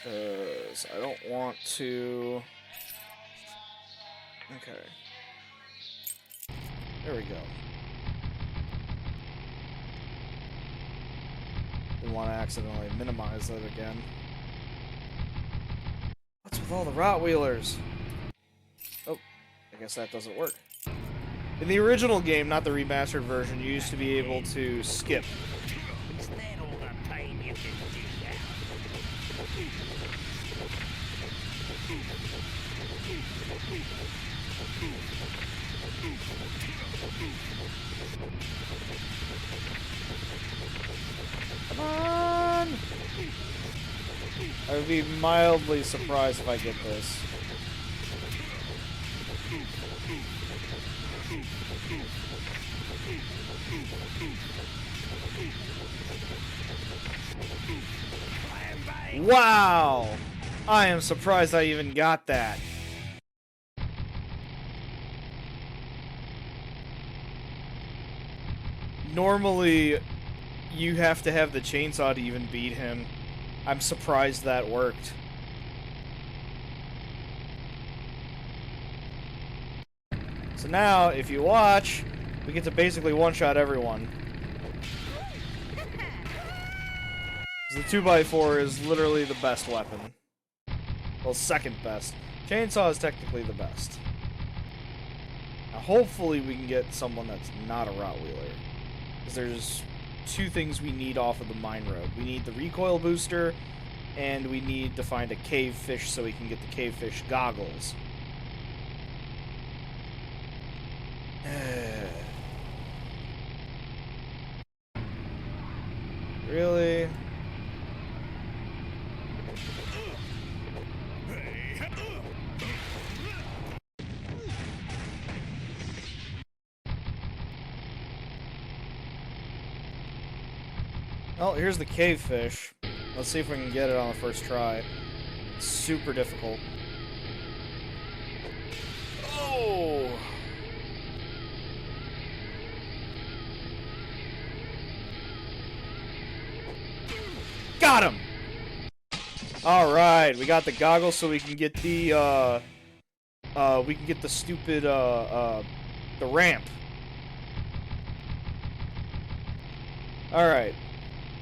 Because I don't want to... Okay. There we go. Didn't want to accidentally minimize that again. What's with all the Rottweilers? Oh, I guess that doesn't work. In the original game, not the remastered version, you used to be able to skip. Is that all the pain you can dish out? Come on! I would be mildly surprised if I get this. Wow! I am surprised I even got that. Normally, you have to have the chainsaw to even beat him. I'm surprised that worked. So now, if you watch, we get to basically one-shot everyone. The 2x4 is literally the best weapon. Well, second best. Chainsaw is technically the best. Now, hopefully we can get someone that's not a Rottweiler. Because there's two things we need off of the mine road. We need the recoil booster, and we need to find a cave fish so we can get the cave fish goggles. Really? Well, here's the cave fish. Let's see if we can get it on the first try. It's super difficult. Oh! Got him! Alright, we got the goggles so we can get the, stupid, the ramp. Alright.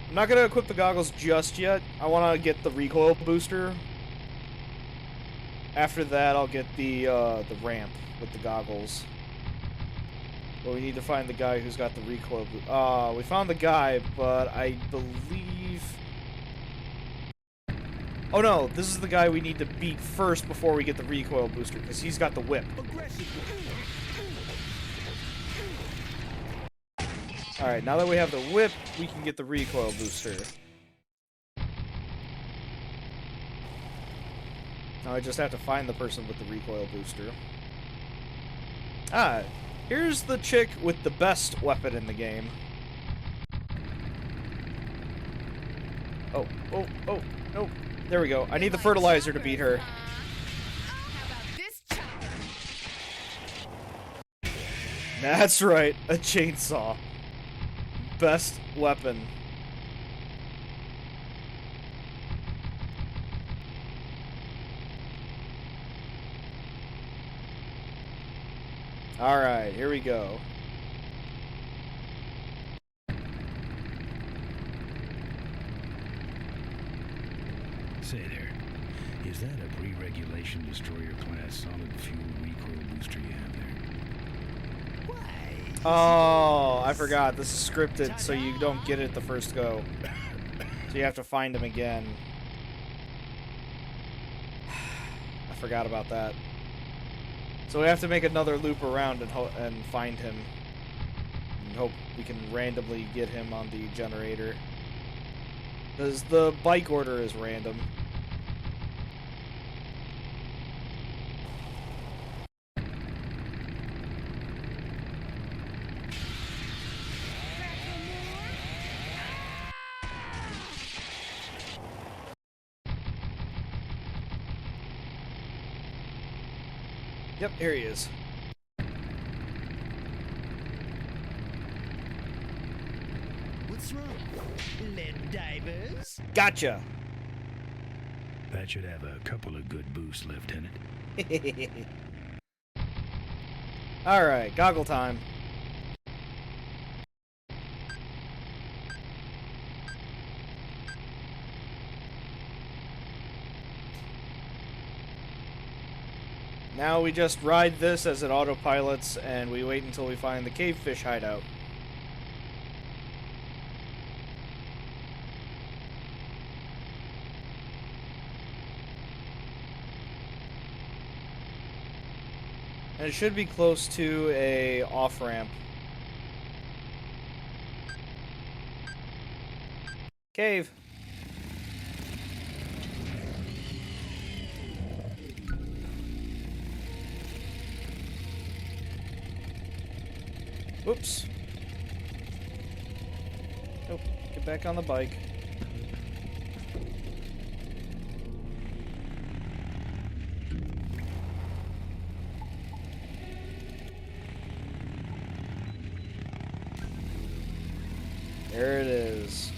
I'm not gonna equip the goggles just yet. I wanna get the recoil booster. After that, I'll get the ramp with the goggles. But we need to find the guy who's got the recoil booster. We found the guy, but I believe... Oh no, this is the guy we need to beat first before we get the recoil booster, because he's got the whip. Alright, now that we have the whip, we can get the recoil booster. Now I just have to find the person with the recoil booster. Ah, here's the chick with the best weapon in the game. Oh, oh, oh, no. There we go. I need the fertilizer to beat her. How about this chopper? That's right, a chainsaw. Best weapon. Alright, here we go. Say there, is that a pre-regulation destroyer class solid fuel recoil booster you have there? Oh, I forgot. This is scripted, so you don't get it the first go. So you have to find him again. I forgot about that. So we have to make another loop around and find him. And hope we can randomly get him on the generator. Because the bike order is random. Yep, here he is. What's wrong? Lead divers? Gotcha! That should have a couple of good boosts, Lieutenant. Alright, goggle time. Now we just ride this as it autopilots, and we wait until we find the cavefish hideout. And it should be close to a off-ramp. Cave. Whoops. Nope. Get back on the bike. There it is.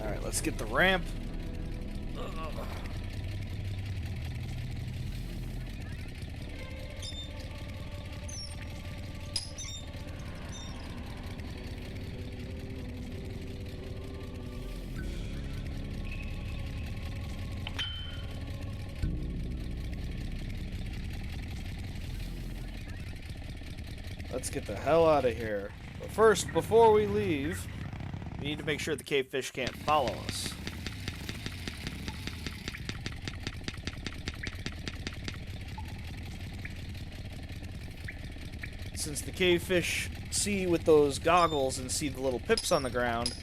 Alright, let's get the ramp. Let's get the hell out of here. But first, before we leave, we need to make sure the cavefish can't follow us. Since the cavefish see with those goggles and see the little pips on the ground,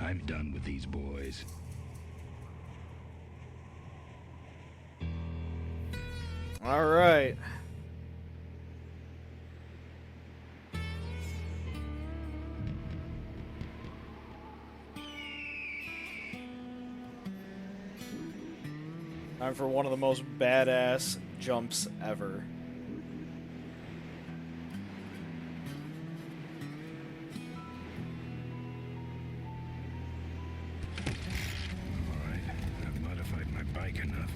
I'm done with these boys. all right. Time for one of the most badass jumps ever. All right, I've modified my bike enough.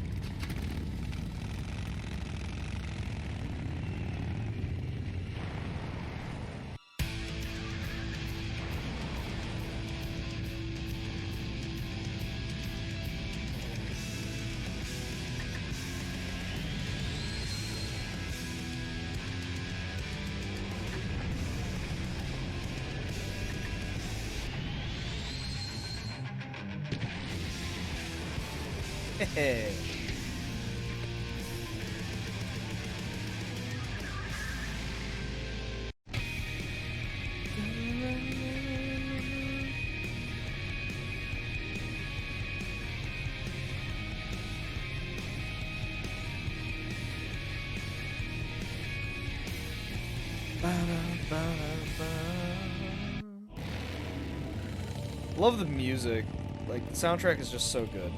Love the music. Like, the soundtrack is just so good.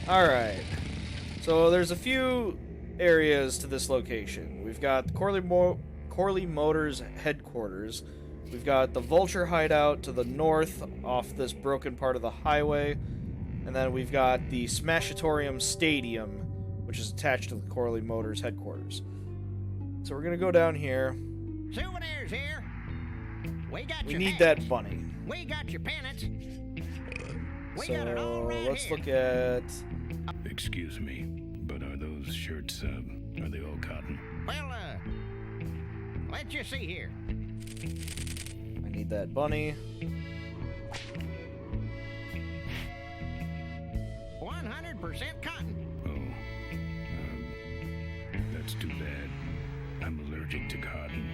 Alright. So there's a few areas to this location. We've got the Corley Motors headquarters. We've got the Vulture hideout to the north off this broken part of the highway. And then we've got the Smashatorium Stadium, which is attached to the Corley Motors headquarters. So we're gonna go down here. Souvenirs here. We need that bunny. We got your pennants. So let's look at. Excuse me, but are those shirts, are they all cotton? Well, let's just see here. I need that bunny. 100% cotton. Oh, that's too bad. I'm allergic to cotton.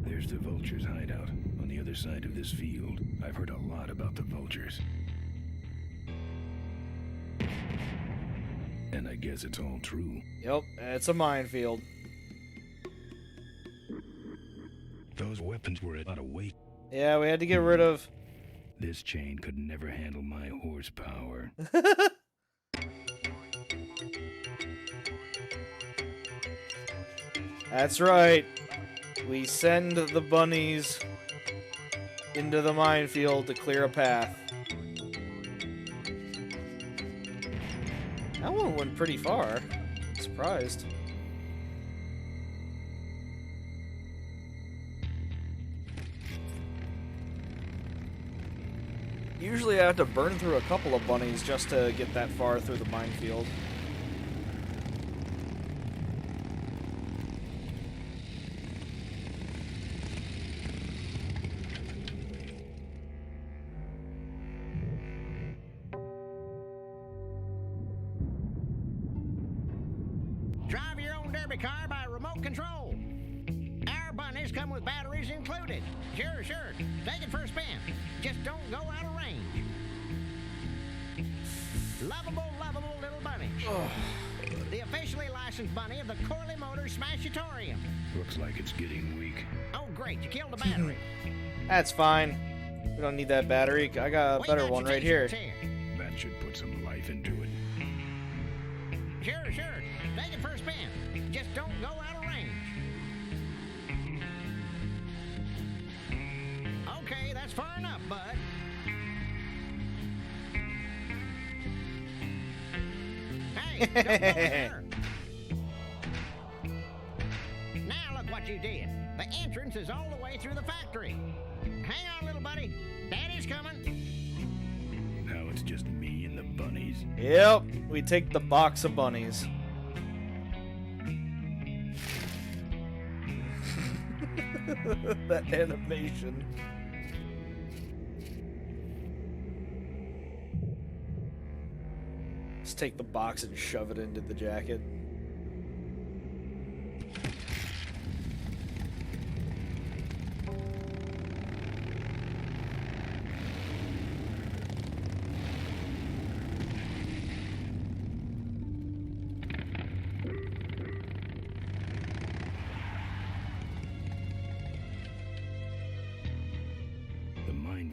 There's the Vulture's hideout on the other side of this field. I've heard a lot about the Vultures. And I guess it's all true. Yep, it's a minefield. Those weapons were a lot of weight. Yeah, we had to get rid of... This chain could never handle my horsepower. That's right. We send the bunnies into the minefield to clear a path. That one went pretty far. Surprised. Usually I have to burn through a couple of bunnies just to get that far through the minefield. Drive your own derby car by remote control. Our bunnies come with batteries included. Sure, sure. Take it for a spin. Just don't go out of range. Lovable, lovable little bunnies. The officially licensed bunny of the Corley Motors Smashatorium. Looks like it's getting weak. Oh, great. You killed the battery. That's fine. We don't need that battery. I got a better one right here. That should put some life into it. Sure, sure. Take it for a spin. Just don't go out of range. Okay, that's far enough, bud. Hey, don't go there. Now look what you did. The entrance is all the way through the factory. Hang on, little buddy. Daddy's coming. Now it's just me and the bunnies. Yep, we take the box of bunnies. That animation. Let's take the box and shove it into the jacket.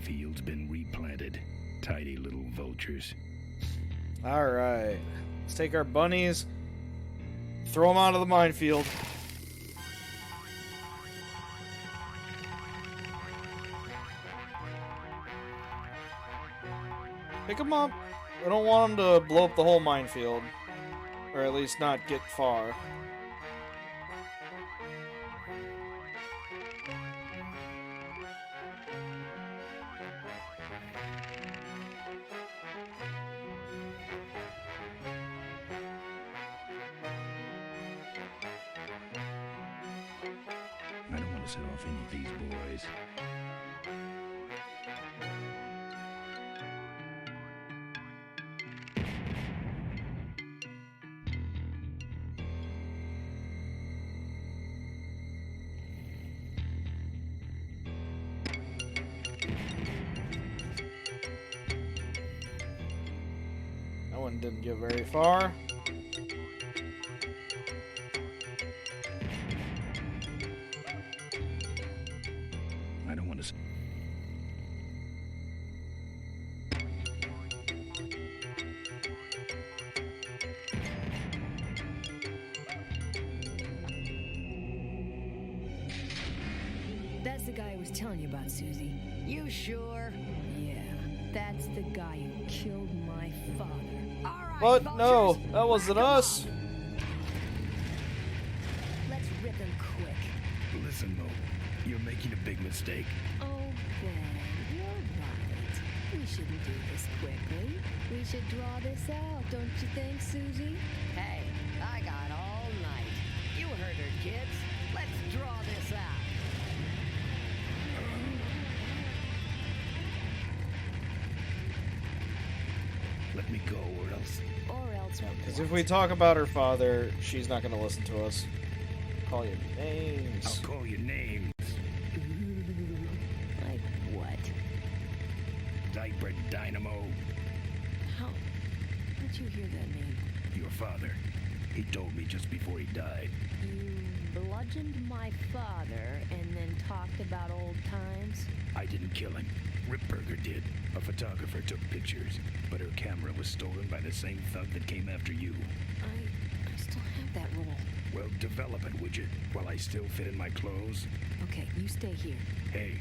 Field's been replanted. Tidy little vultures. Alright. Let's take our bunnies, throw them out of the minefield. Pick him up. I don't want him to blow up the whole minefield. Or at least not get far. I don't want to set off any of these boys. That one didn't get very far. I don't want to. That's the guy I was telling you about, Susie. You sure? Yeah, that's the guy who killed my father. All right, But vultures, no, that wasn't rock 'em us. up. Let's rip him quick. Listen, Mo, you're making a big mistake. Oh, Ben, you're right. We shouldn't do this quickly. We should draw this out, don't you think, Susie? Hey, I got all night. You heard her, kids. Let's draw this out. Let me go, or else. Or else Because if we talk about her father, she's not going to listen to us. Call your names. I'll call your name. Like what? Diaper Dynamo. How'd you hear that name? Your father. He told me just before he died. You bludgeoned my father and then talked about old times? I didn't kill him. Ripburger did. A photographer took pictures, but her camera was stolen by the same thug that came after you. I still have that roll. Well, develop it, would you? While I still fit in my clothes? Okay, you stay here. Hey.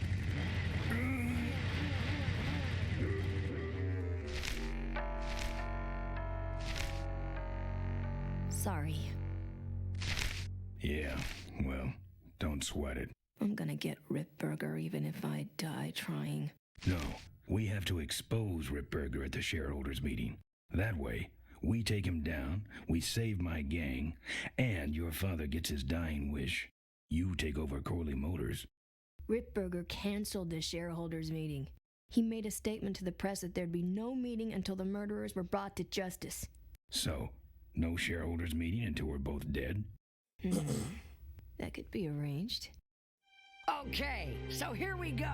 Sorry. Yeah, well, don't sweat it. I'm gonna get Ripburger even if I die trying. No, we have to expose Ripburger at the shareholders meeting. That way, we take him down, we save my gang, and your father gets his dying wish. You take over Corley Motors. Ripburger canceled the shareholders meeting. He made a statement to the press that there'd be no meeting until the murderers were brought to justice. So, no shareholders meeting until we're both dead? That could be arranged. Okay, so here we go.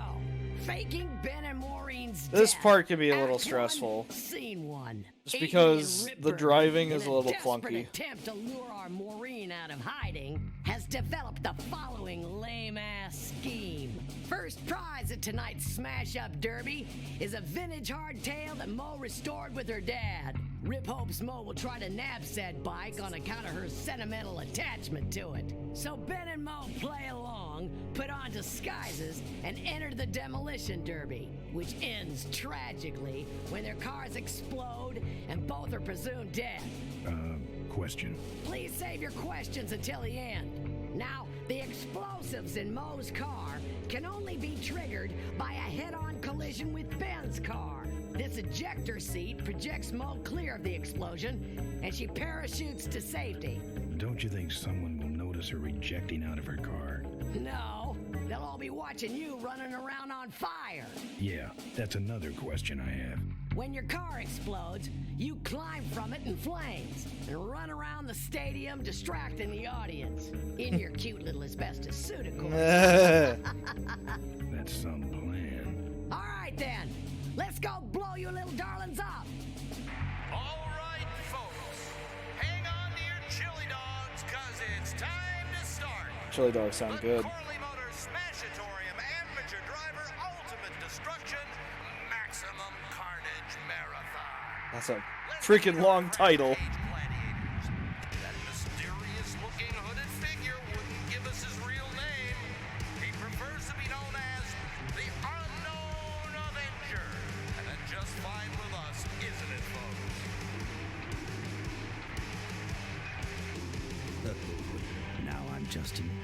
Faking Ben and Maureen's This death. part can be a little Act stressful. 1, Scene 1. Just Adrian because the Ripburger, driving is in a little desperate clunky. attempt to lure our Maureen out of hiding, has developed the following lame-ass scheme. First prize at tonight's smash-up derby is a vintage hardtail that Mo restored with her dad. Rip hopes Mo will try to nab said bike on account of her sentimental attachment to it. So Ben and Mo play along, put on disguises, and enter the demolition derby, which ends tragically when their cars explode and both are presumed dead. Question. Please save your questions until the end. Now, the explosives in Mo's car can only be triggered by a head-on collision with Ben's car. This ejector seat projects Mo clear of the explosion, and she parachutes to safety. Don't you think someone will notice her ejecting out of her car? No, they'll all be watching you running around on fire. Yeah, that's another question I have. When your car explodes, you climb from it in flames and run around the stadium distracting the audience. In your cute little asbestos suit, of course. That's some plan. All right, then. Let's go blow you little darlings up. All right, folks. Hang on to your chili dogs, because it's time to start. Chili dogs sound good. Corley Motors Smashatorium Amateur Driver Ultimate Destruction Maximum Carnage Marathon. That's a freaking long title. That mysterious-looking hooded figure wouldn't give us his real name. He prefers to be known as the Unknown Avenger. And that's just fine with us,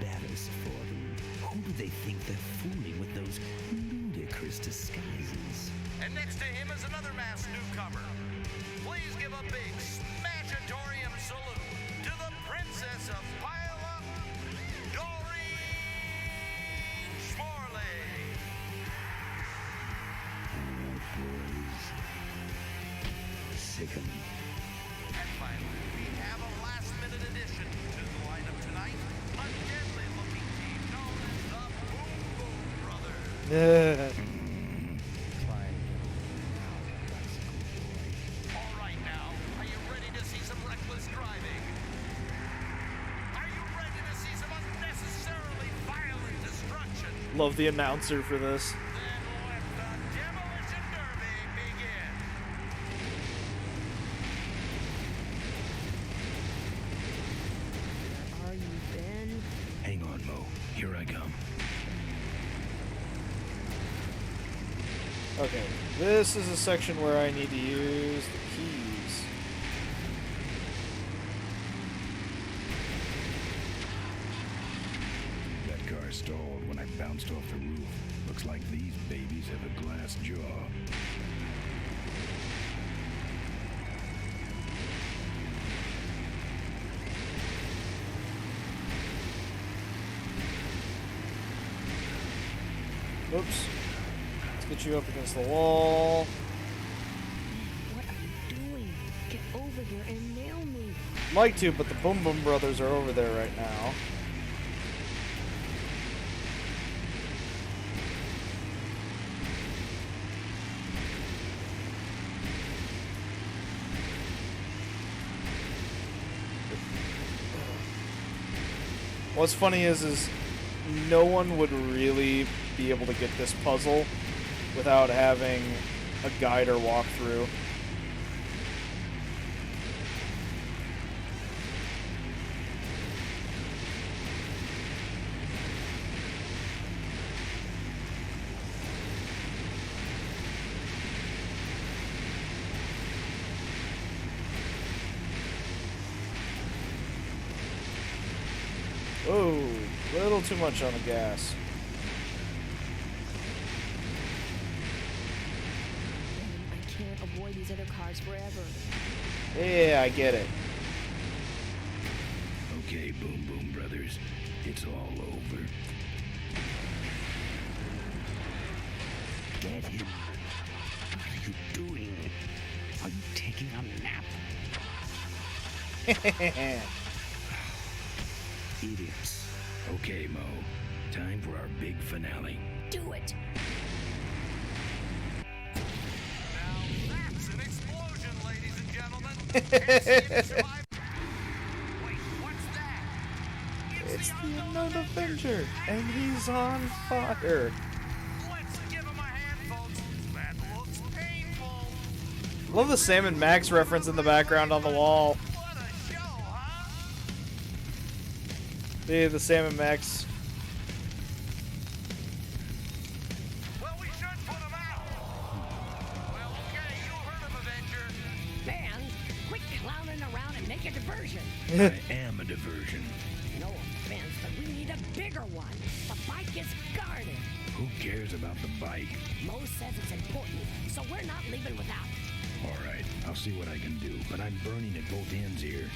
embarrassed for them. Who do they think they're fooling with those ludicrous disguises? And next to him is another masked newcomer. Please give a big smashatorium salute to the Princess of Pile-Up, Doreen Schmorley. Boys. Sick 'em. And finally, we have a last-minute addition to the lineup tonight. A deadly-looking team known as the Boom Boom Brothers. All right now, are you ready to see some reckless driving? Are you ready to see some unnecessarily violent destruction? Love the announcer for this. Then let the Demolition Derby begin. Where are you, Ben? Hang on, Mo. Here I come. Okay, this is a section where I need to use the keys. That car stalled when I bounced off the roof. Looks like these babies have a glass jaw. Oops. Let's get you up against the wall. What are you doing? Get over here and nail me. Like to, but the Boom Boom Brothers are over there right now. What's funny is no one would really be able to get this puzzle without having a guide or walkthrough. Oh, a little too much on the gas. I can't avoid these other cars forever. Yeah, I get it. Okay, Boom Boom Brothers. It's all over. Get him. What are you doing? Are you taking a nap? Idiots. Okay, Mo. Time for our big finale. Do it! Now that's an explosion, ladies and gentlemen. Can't see if you survive. Wait, what's that? It's the Unknown Avenger, and he's on fire. Let's give him a hand, folks. That looks painful. Love the Sam and Max reference in the background on the wall. What a show, huh? See the Sam and Max. Well, we should put him out. Well, okay, you heard of Avenger. Man, quit clowning around and make a diversion. I am a diversion. No offense, but we need a bigger one. The bike is guarded. Who cares about the bike? Mo says it's important, so we're not leaving without it. All right, I'll see what I can do, but I'm burning at both ends here.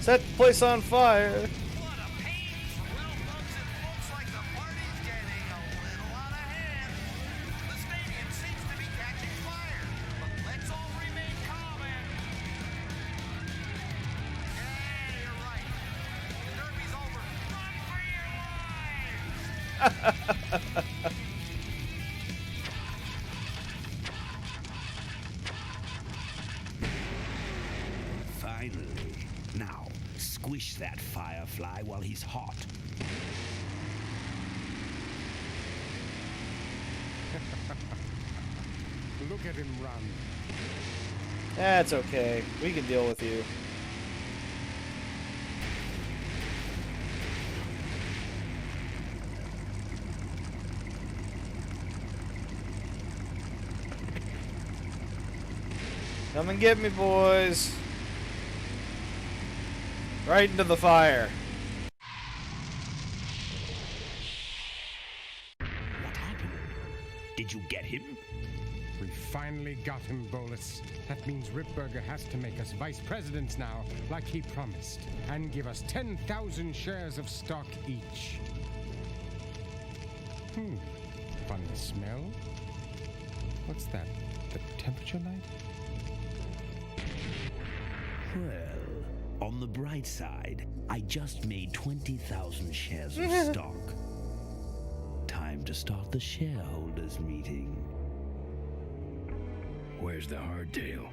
Set the place on fire. What a pain. Well, folks, it looks like the party's getting a little out of hand. The stadium seems to be catching fire, but let's all remain calm and... Yeah, you're right. The derby's over. Run for your lives! Finally. Now, squish that firefly while he's hot. Look at him run. That's okay. We can deal with you. Come and get me, boys. Right into the fire. What happened? Did you get him? We finally got him, Bolus. That means Ripburger has to make us vice presidents now, like he promised, and give us 10,000 shares of stock each. Funny smell. What's that? The temperature light? Well, on the bright side, I just made 20,000 shares of stock. Time to start the shareholders meeting. Where's the hardtail?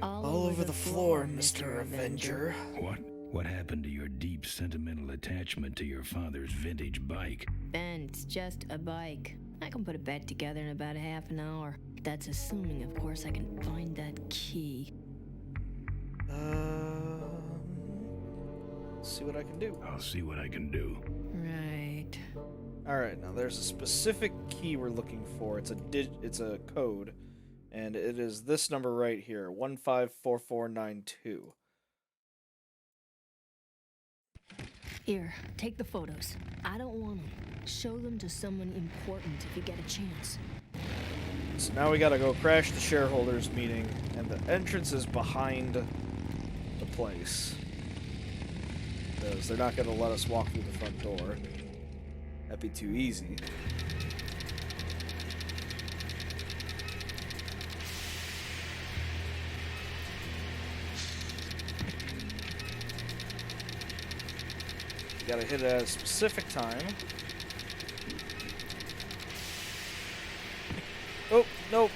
All over the floor, Mr. Avenger. What? What happened to your deep sentimental attachment to your father's vintage bike? Ben, it's just a bike. I can put it back together in about a half an hour. That's assuming, of course, I can find that key. See what I can do. I'll see what I can do. Right. Alright, now there's a specific key we're looking for. It's a code. And it is this number right here, 154492. Here, take the photos. I don't want them. Show them to someone important if you get a chance. So now we gotta go crash the shareholders meeting, and the entrance is behind the place. Because they're not gonna let us walk through the front door. That'd be too easy. You gotta hit it at a specific time. Oh, nope.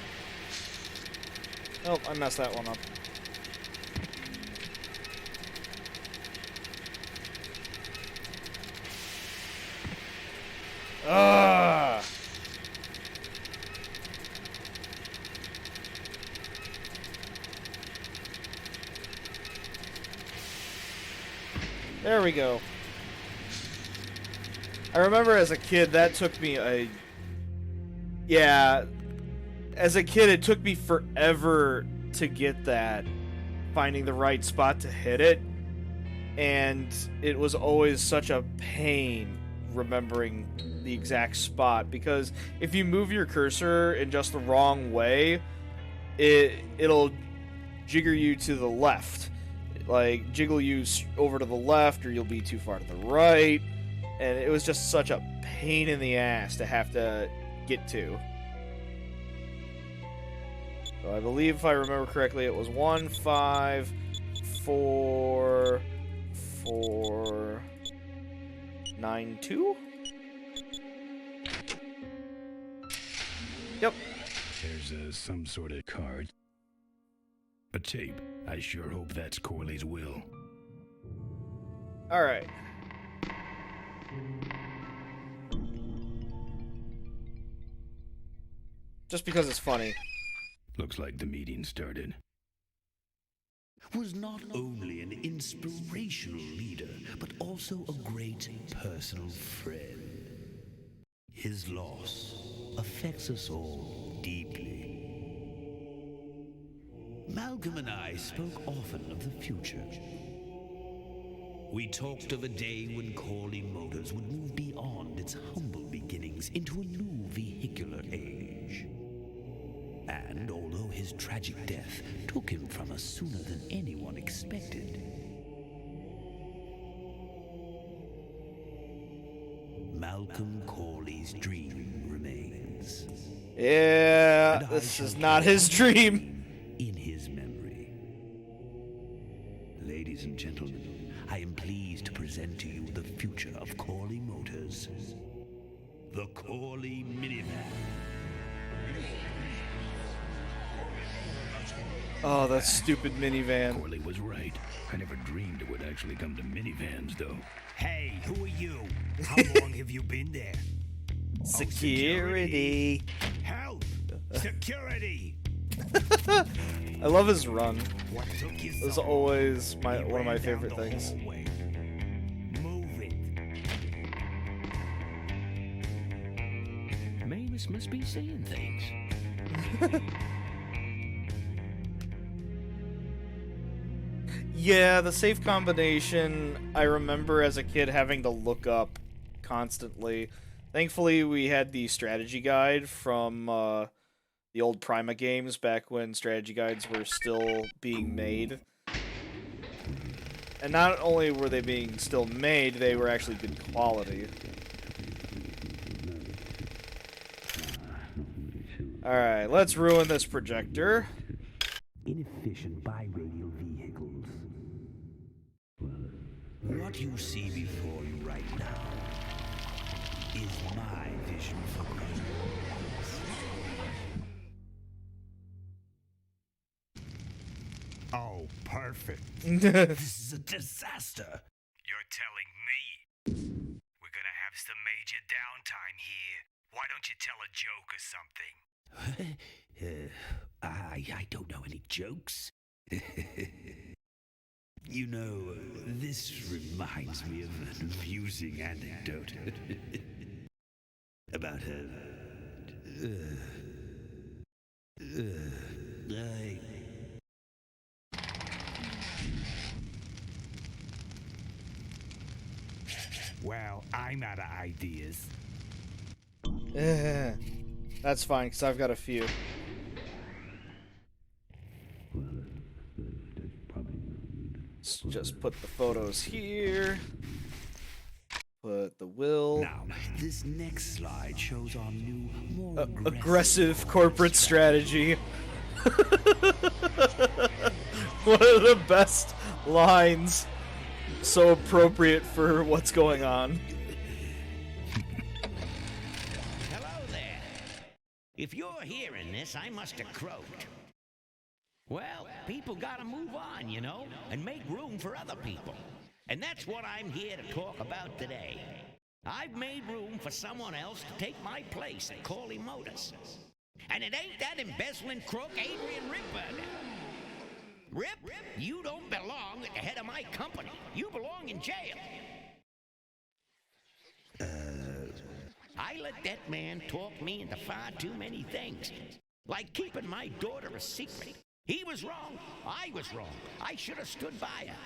Nope, I messed that one up. Ah! There we go. I remember as a kid, that took me as a kid, it took me forever to get that, finding the right spot to hit it, and it was always such a pain remembering the exact spot, because if you move your cursor in just the wrong way, it'll jigger you to the left, like jiggle you over to the left, or you'll be too far to the right. And it was just such a pain in the ass to have to get to. So I believe, if I remember correctly, it was 154492? Yep. There's some sort of card. A tape. I sure hope that's Corley's will. Alright. Just because it's funny. Looks like the meeting started. Was not only an inspirational leader, but also a great personal friend. His loss affects us all deeply. Malcolm and I spoke often of the future. We talked of a day when Corley Motors would move beyond its humble beginnings into a new vehicular age. And although his tragic death took him from us sooner than anyone expected, Malcolm Corley's dream remains. Yeah, this is not his dream. In his memory. Ladies and gentlemen, I am pleased to present to you the future of Corley Motors. The Corley Minivan. Oh, that stupid minivan. Corley was right. I never dreamed it would actually come to minivans, though. Hey, who are you? How long have you been there? Security. Help! Security! I love his run. What took you It was so always long? He one of my ran down favorite the things. hallway. Move it. Mavis must be seeing things. Yeah, the safe combination, I remember as a kid having to look up constantly. Thankfully, we had the strategy guide from the old Prima games back when strategy guides were still being made. And not only were they being still made, they were actually good quality. Alright, let's ruin this projector. Inefficient biradial vehicles. What you see before you right now is my vision for greatness. Oh, perfect. This is a disaster. You're telling me we're gonna have some major downtime here. Why don't you tell a joke or something? I don't know any jokes. You know, this reminds me of an amusing anecdote about Well, I'm out of ideas. That's fine, because I've got a few. Let's just put the photos here. Put the will. Now, this next slide shows our new, more aggressive corporate strategy. One of the best lines. So appropriate for what's going on. Hello there. If you're hearing this, I must have croaked. Well, people gotta move on, you know, and make room for other people. And that's what I'm here to talk about today. I've made room for someone else to take my place at Corley Motors. And it ain't that embezzling crook Adrian Ripburger. Rip, you don't belong at the head of my company. You belong in jail. I let that man talk me into far too many things. Like keeping my daughter a secret. He was wrong. I was wrong. I should have stood by her.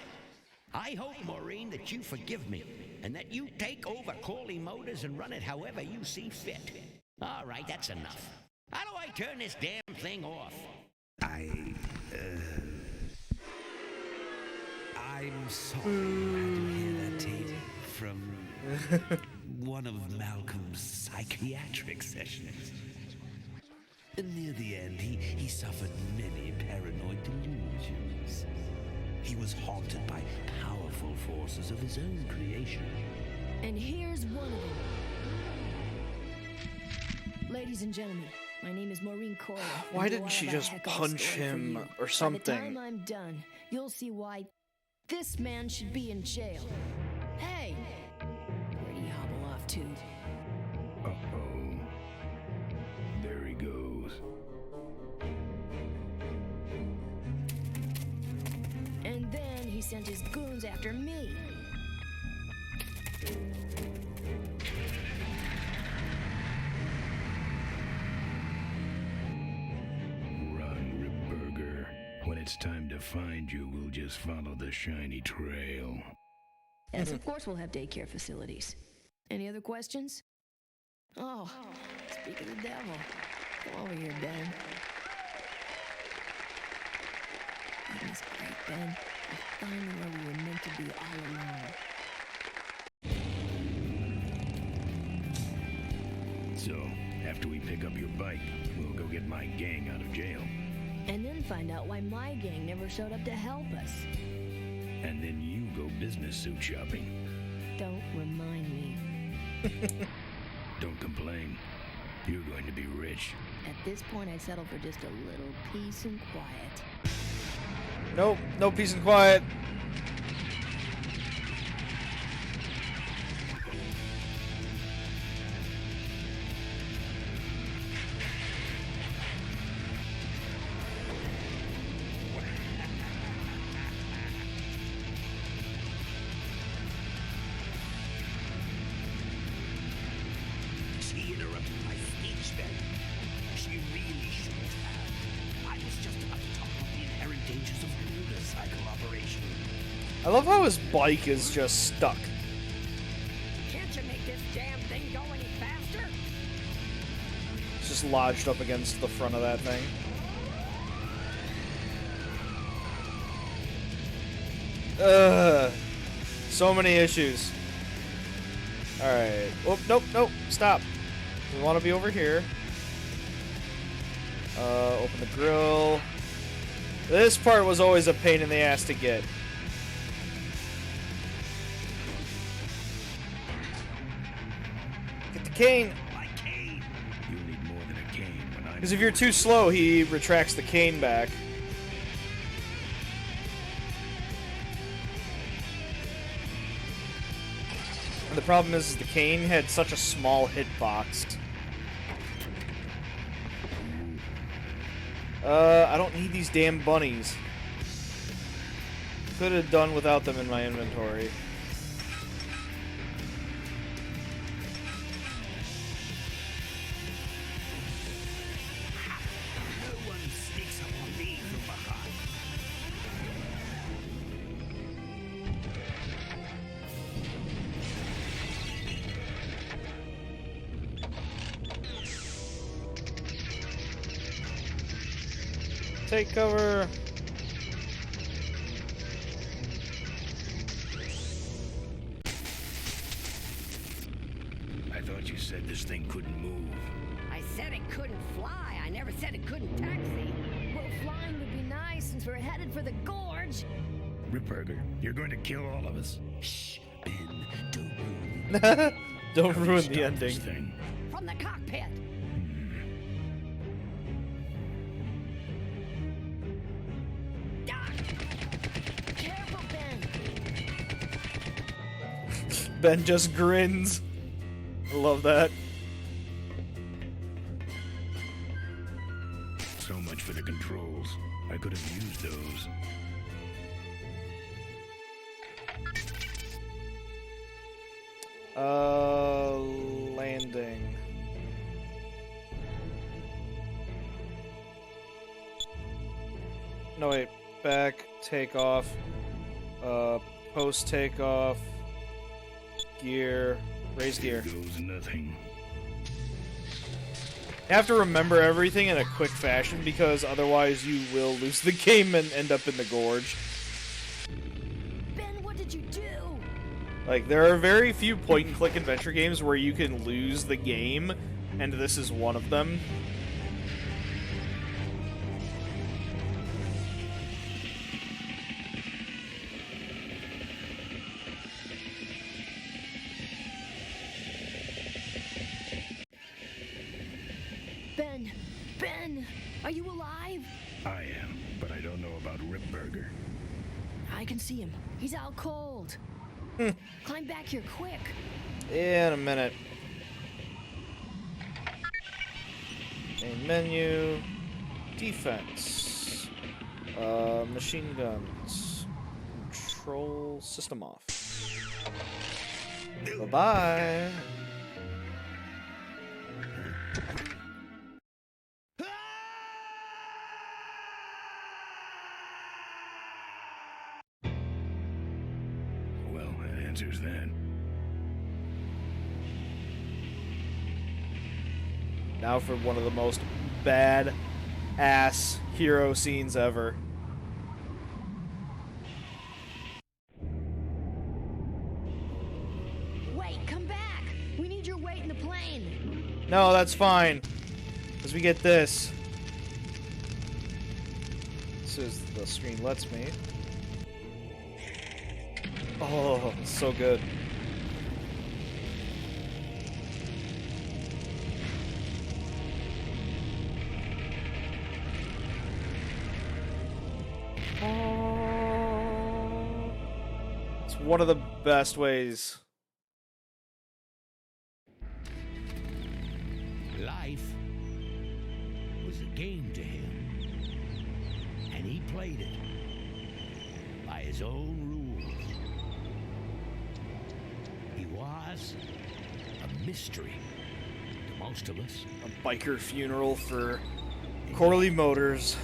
I hope, Maureen, that you forgive me and that you take over Corley Motors and run it however you see fit. All right, that's enough. How do I turn this damn thing off? I'm sorry I had to hear that tape from one of Malcolm's psychiatric sessions. And near the end, he suffered many paranoid delusions. He was haunted by powerful forces of his own creation. And here's one of them. Ladies and gentlemen, my name is Maureen Corley. Why didn't she just punch him or something? By the time I'm done, you'll see why this man should be in jail. Hey! Where'd he hobble off to? Uh-oh. There he goes. And then he sent his goons after me. Run, Ripburger. When it's time to find you, we'll just follow the shiny trail. Yes, of course we'll have daycare facilities. Any other questions? Oh, speak of the devil. Come over here, Ben. That was great, Ben. We're finally where we were meant to be all along. So, after we pick up your bike, we'll go get my gang out of jail. And then find out why my gang never showed up to help us. And then you go business suit shopping. Don't remind me. Don't complain. You're going to be rich. At this point, I'd settle for just a little peace and quiet. Nope, no peace and quiet. She interrupted my speech then. She really shouldn't have. I was just about to talk about the inherent dangers of motorcycle operation. I love how his bike is just stuck. Can't you make this damn thing go any faster? It's just lodged up against the front of that thing. So many issues. Alright. Oh, nope, nope. Stop. We want to be over here. Open the grill. This part was always a pain in the ass to get. Get the cane. My cane. You need more than a cane when I'm... Because if you're too slow, he retracts the cane back. And the problem is the cane had such a small hitbox. I don't need these damn bunnies. Could have done without them in my inventory. No one sneaks up on me from behind. Take cover. I thought you said this thing couldn't move. I said it couldn't fly. I never said it couldn't taxi. Well, flying would be nice since we're headed for the gorge. Ripburger, you're going to kill all of us. Shh, Ben, don't ruin Don't ruin Stop the this ending. thing. From the cockpit. Careful, Ben. Ben just grins. I love that. So much for the controls. I could have used those. Landing. No, wait. Back, takeoff. Post takeoff. Gear. Raise gear. Here goes nothing. You have to remember everything in a quick fashion because otherwise you will lose the game and end up in the gorge. Ben, what did you do? Like, there are very few point-and-click adventure games where you can lose the game, and this is one of them. Ben, are you alive? I am, but I don't know about Ripburger. I can see him. He's out cold. Climb back here quick. In a minute. Main menu. Defense. Machine guns. Control system off. Bye-bye. Well, that answers that. Now for one of the most bad-ass hero scenes ever. Wait, come back. We need your weight in the plane. No, that's fine. Because we get this. This is the screen lets me. Oh, so good. It's one of the best ways. Life was a game to him, and he played it by his own rules. He was a mystery to most of us. A biker funeral for Corley Motors.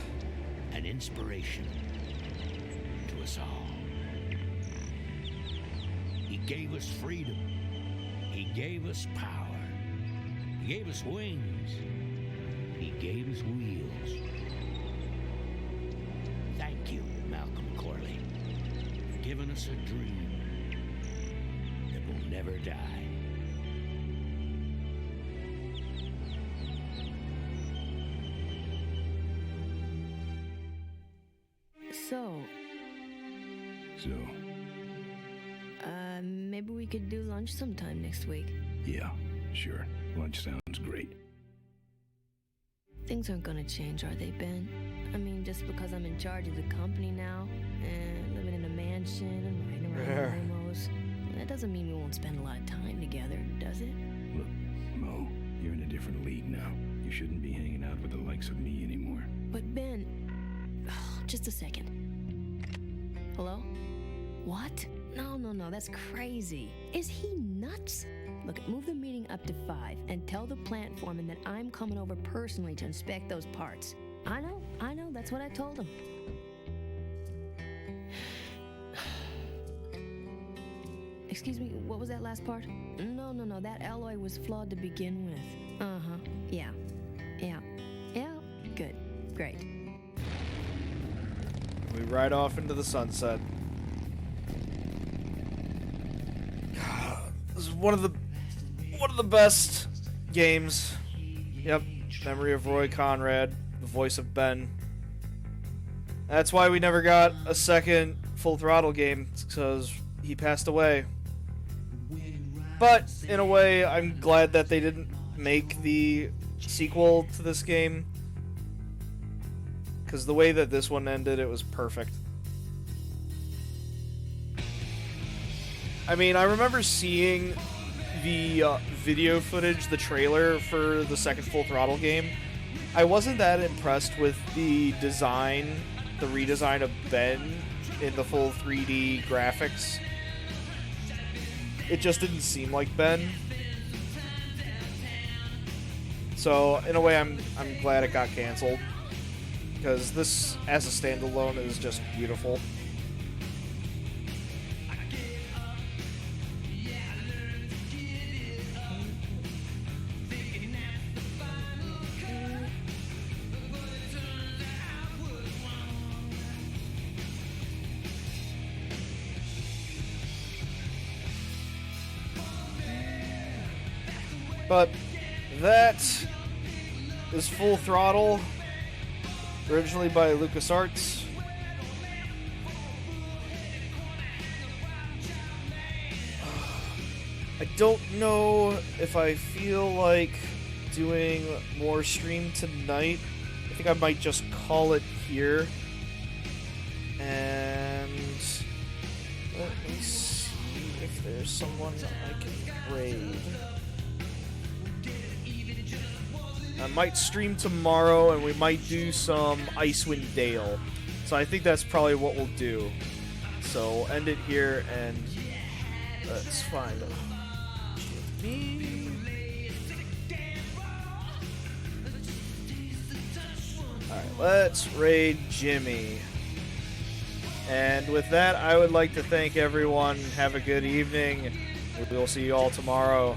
An inspiration to us all. gave us freedom. He gave us power. He gave us wings. He gave us wheels. Thank you, Malcolm Corley, for giving us a dream that will never die. So, maybe we could do lunch sometime next week. Yeah, sure. Lunch sounds great. Things aren't gonna change, are they, Ben? I mean, just because I'm in charge of the company now, and living in a mansion and riding around in limos, that doesn't mean we won't spend a lot of time together, does it? Look, Mo, you're in a different league now. You shouldn't be hanging out with the likes of me anymore. But Ben, just a second. Hello? What? No, that's crazy. Is he nuts? Look, move the meeting up to 5 and tell the plant foreman that I'm coming over personally to inspect those parts. I know, that's what I told him. Excuse me, what was that last part? No, that alloy was flawed to begin with. Uh-huh, yeah, good, great. We ride off into the sunset. This is one of the best games. Yep, memory of Roy Conrad, the voice of Ben. That's why we never got a second Full Throttle game, because he passed away. But in a way, I'm glad that they didn't make the sequel to this game, because the way that this one ended, it was perfect. I mean, I remember seeing the video footage, the trailer for the second Full Throttle game. I wasn't that impressed with the design, the redesign of Ben in the full 3D graphics. It just didn't seem like Ben. So, in a way, I'm glad it got canceled, because this, as a standalone, is just beautiful. But that is Full Throttle, originally by LucasArts. I don't know if I feel like doing more stream tonight. I think I might just call it here. And let me see if there's someone I can raid. I might stream tomorrow, and we might do some Icewind Dale. So I think that's probably what we'll do. So we'll end it here, and let's find me. Alright, let's raid Jimmy. And with that, I would like to thank everyone. Have a good evening. We will see you all tomorrow.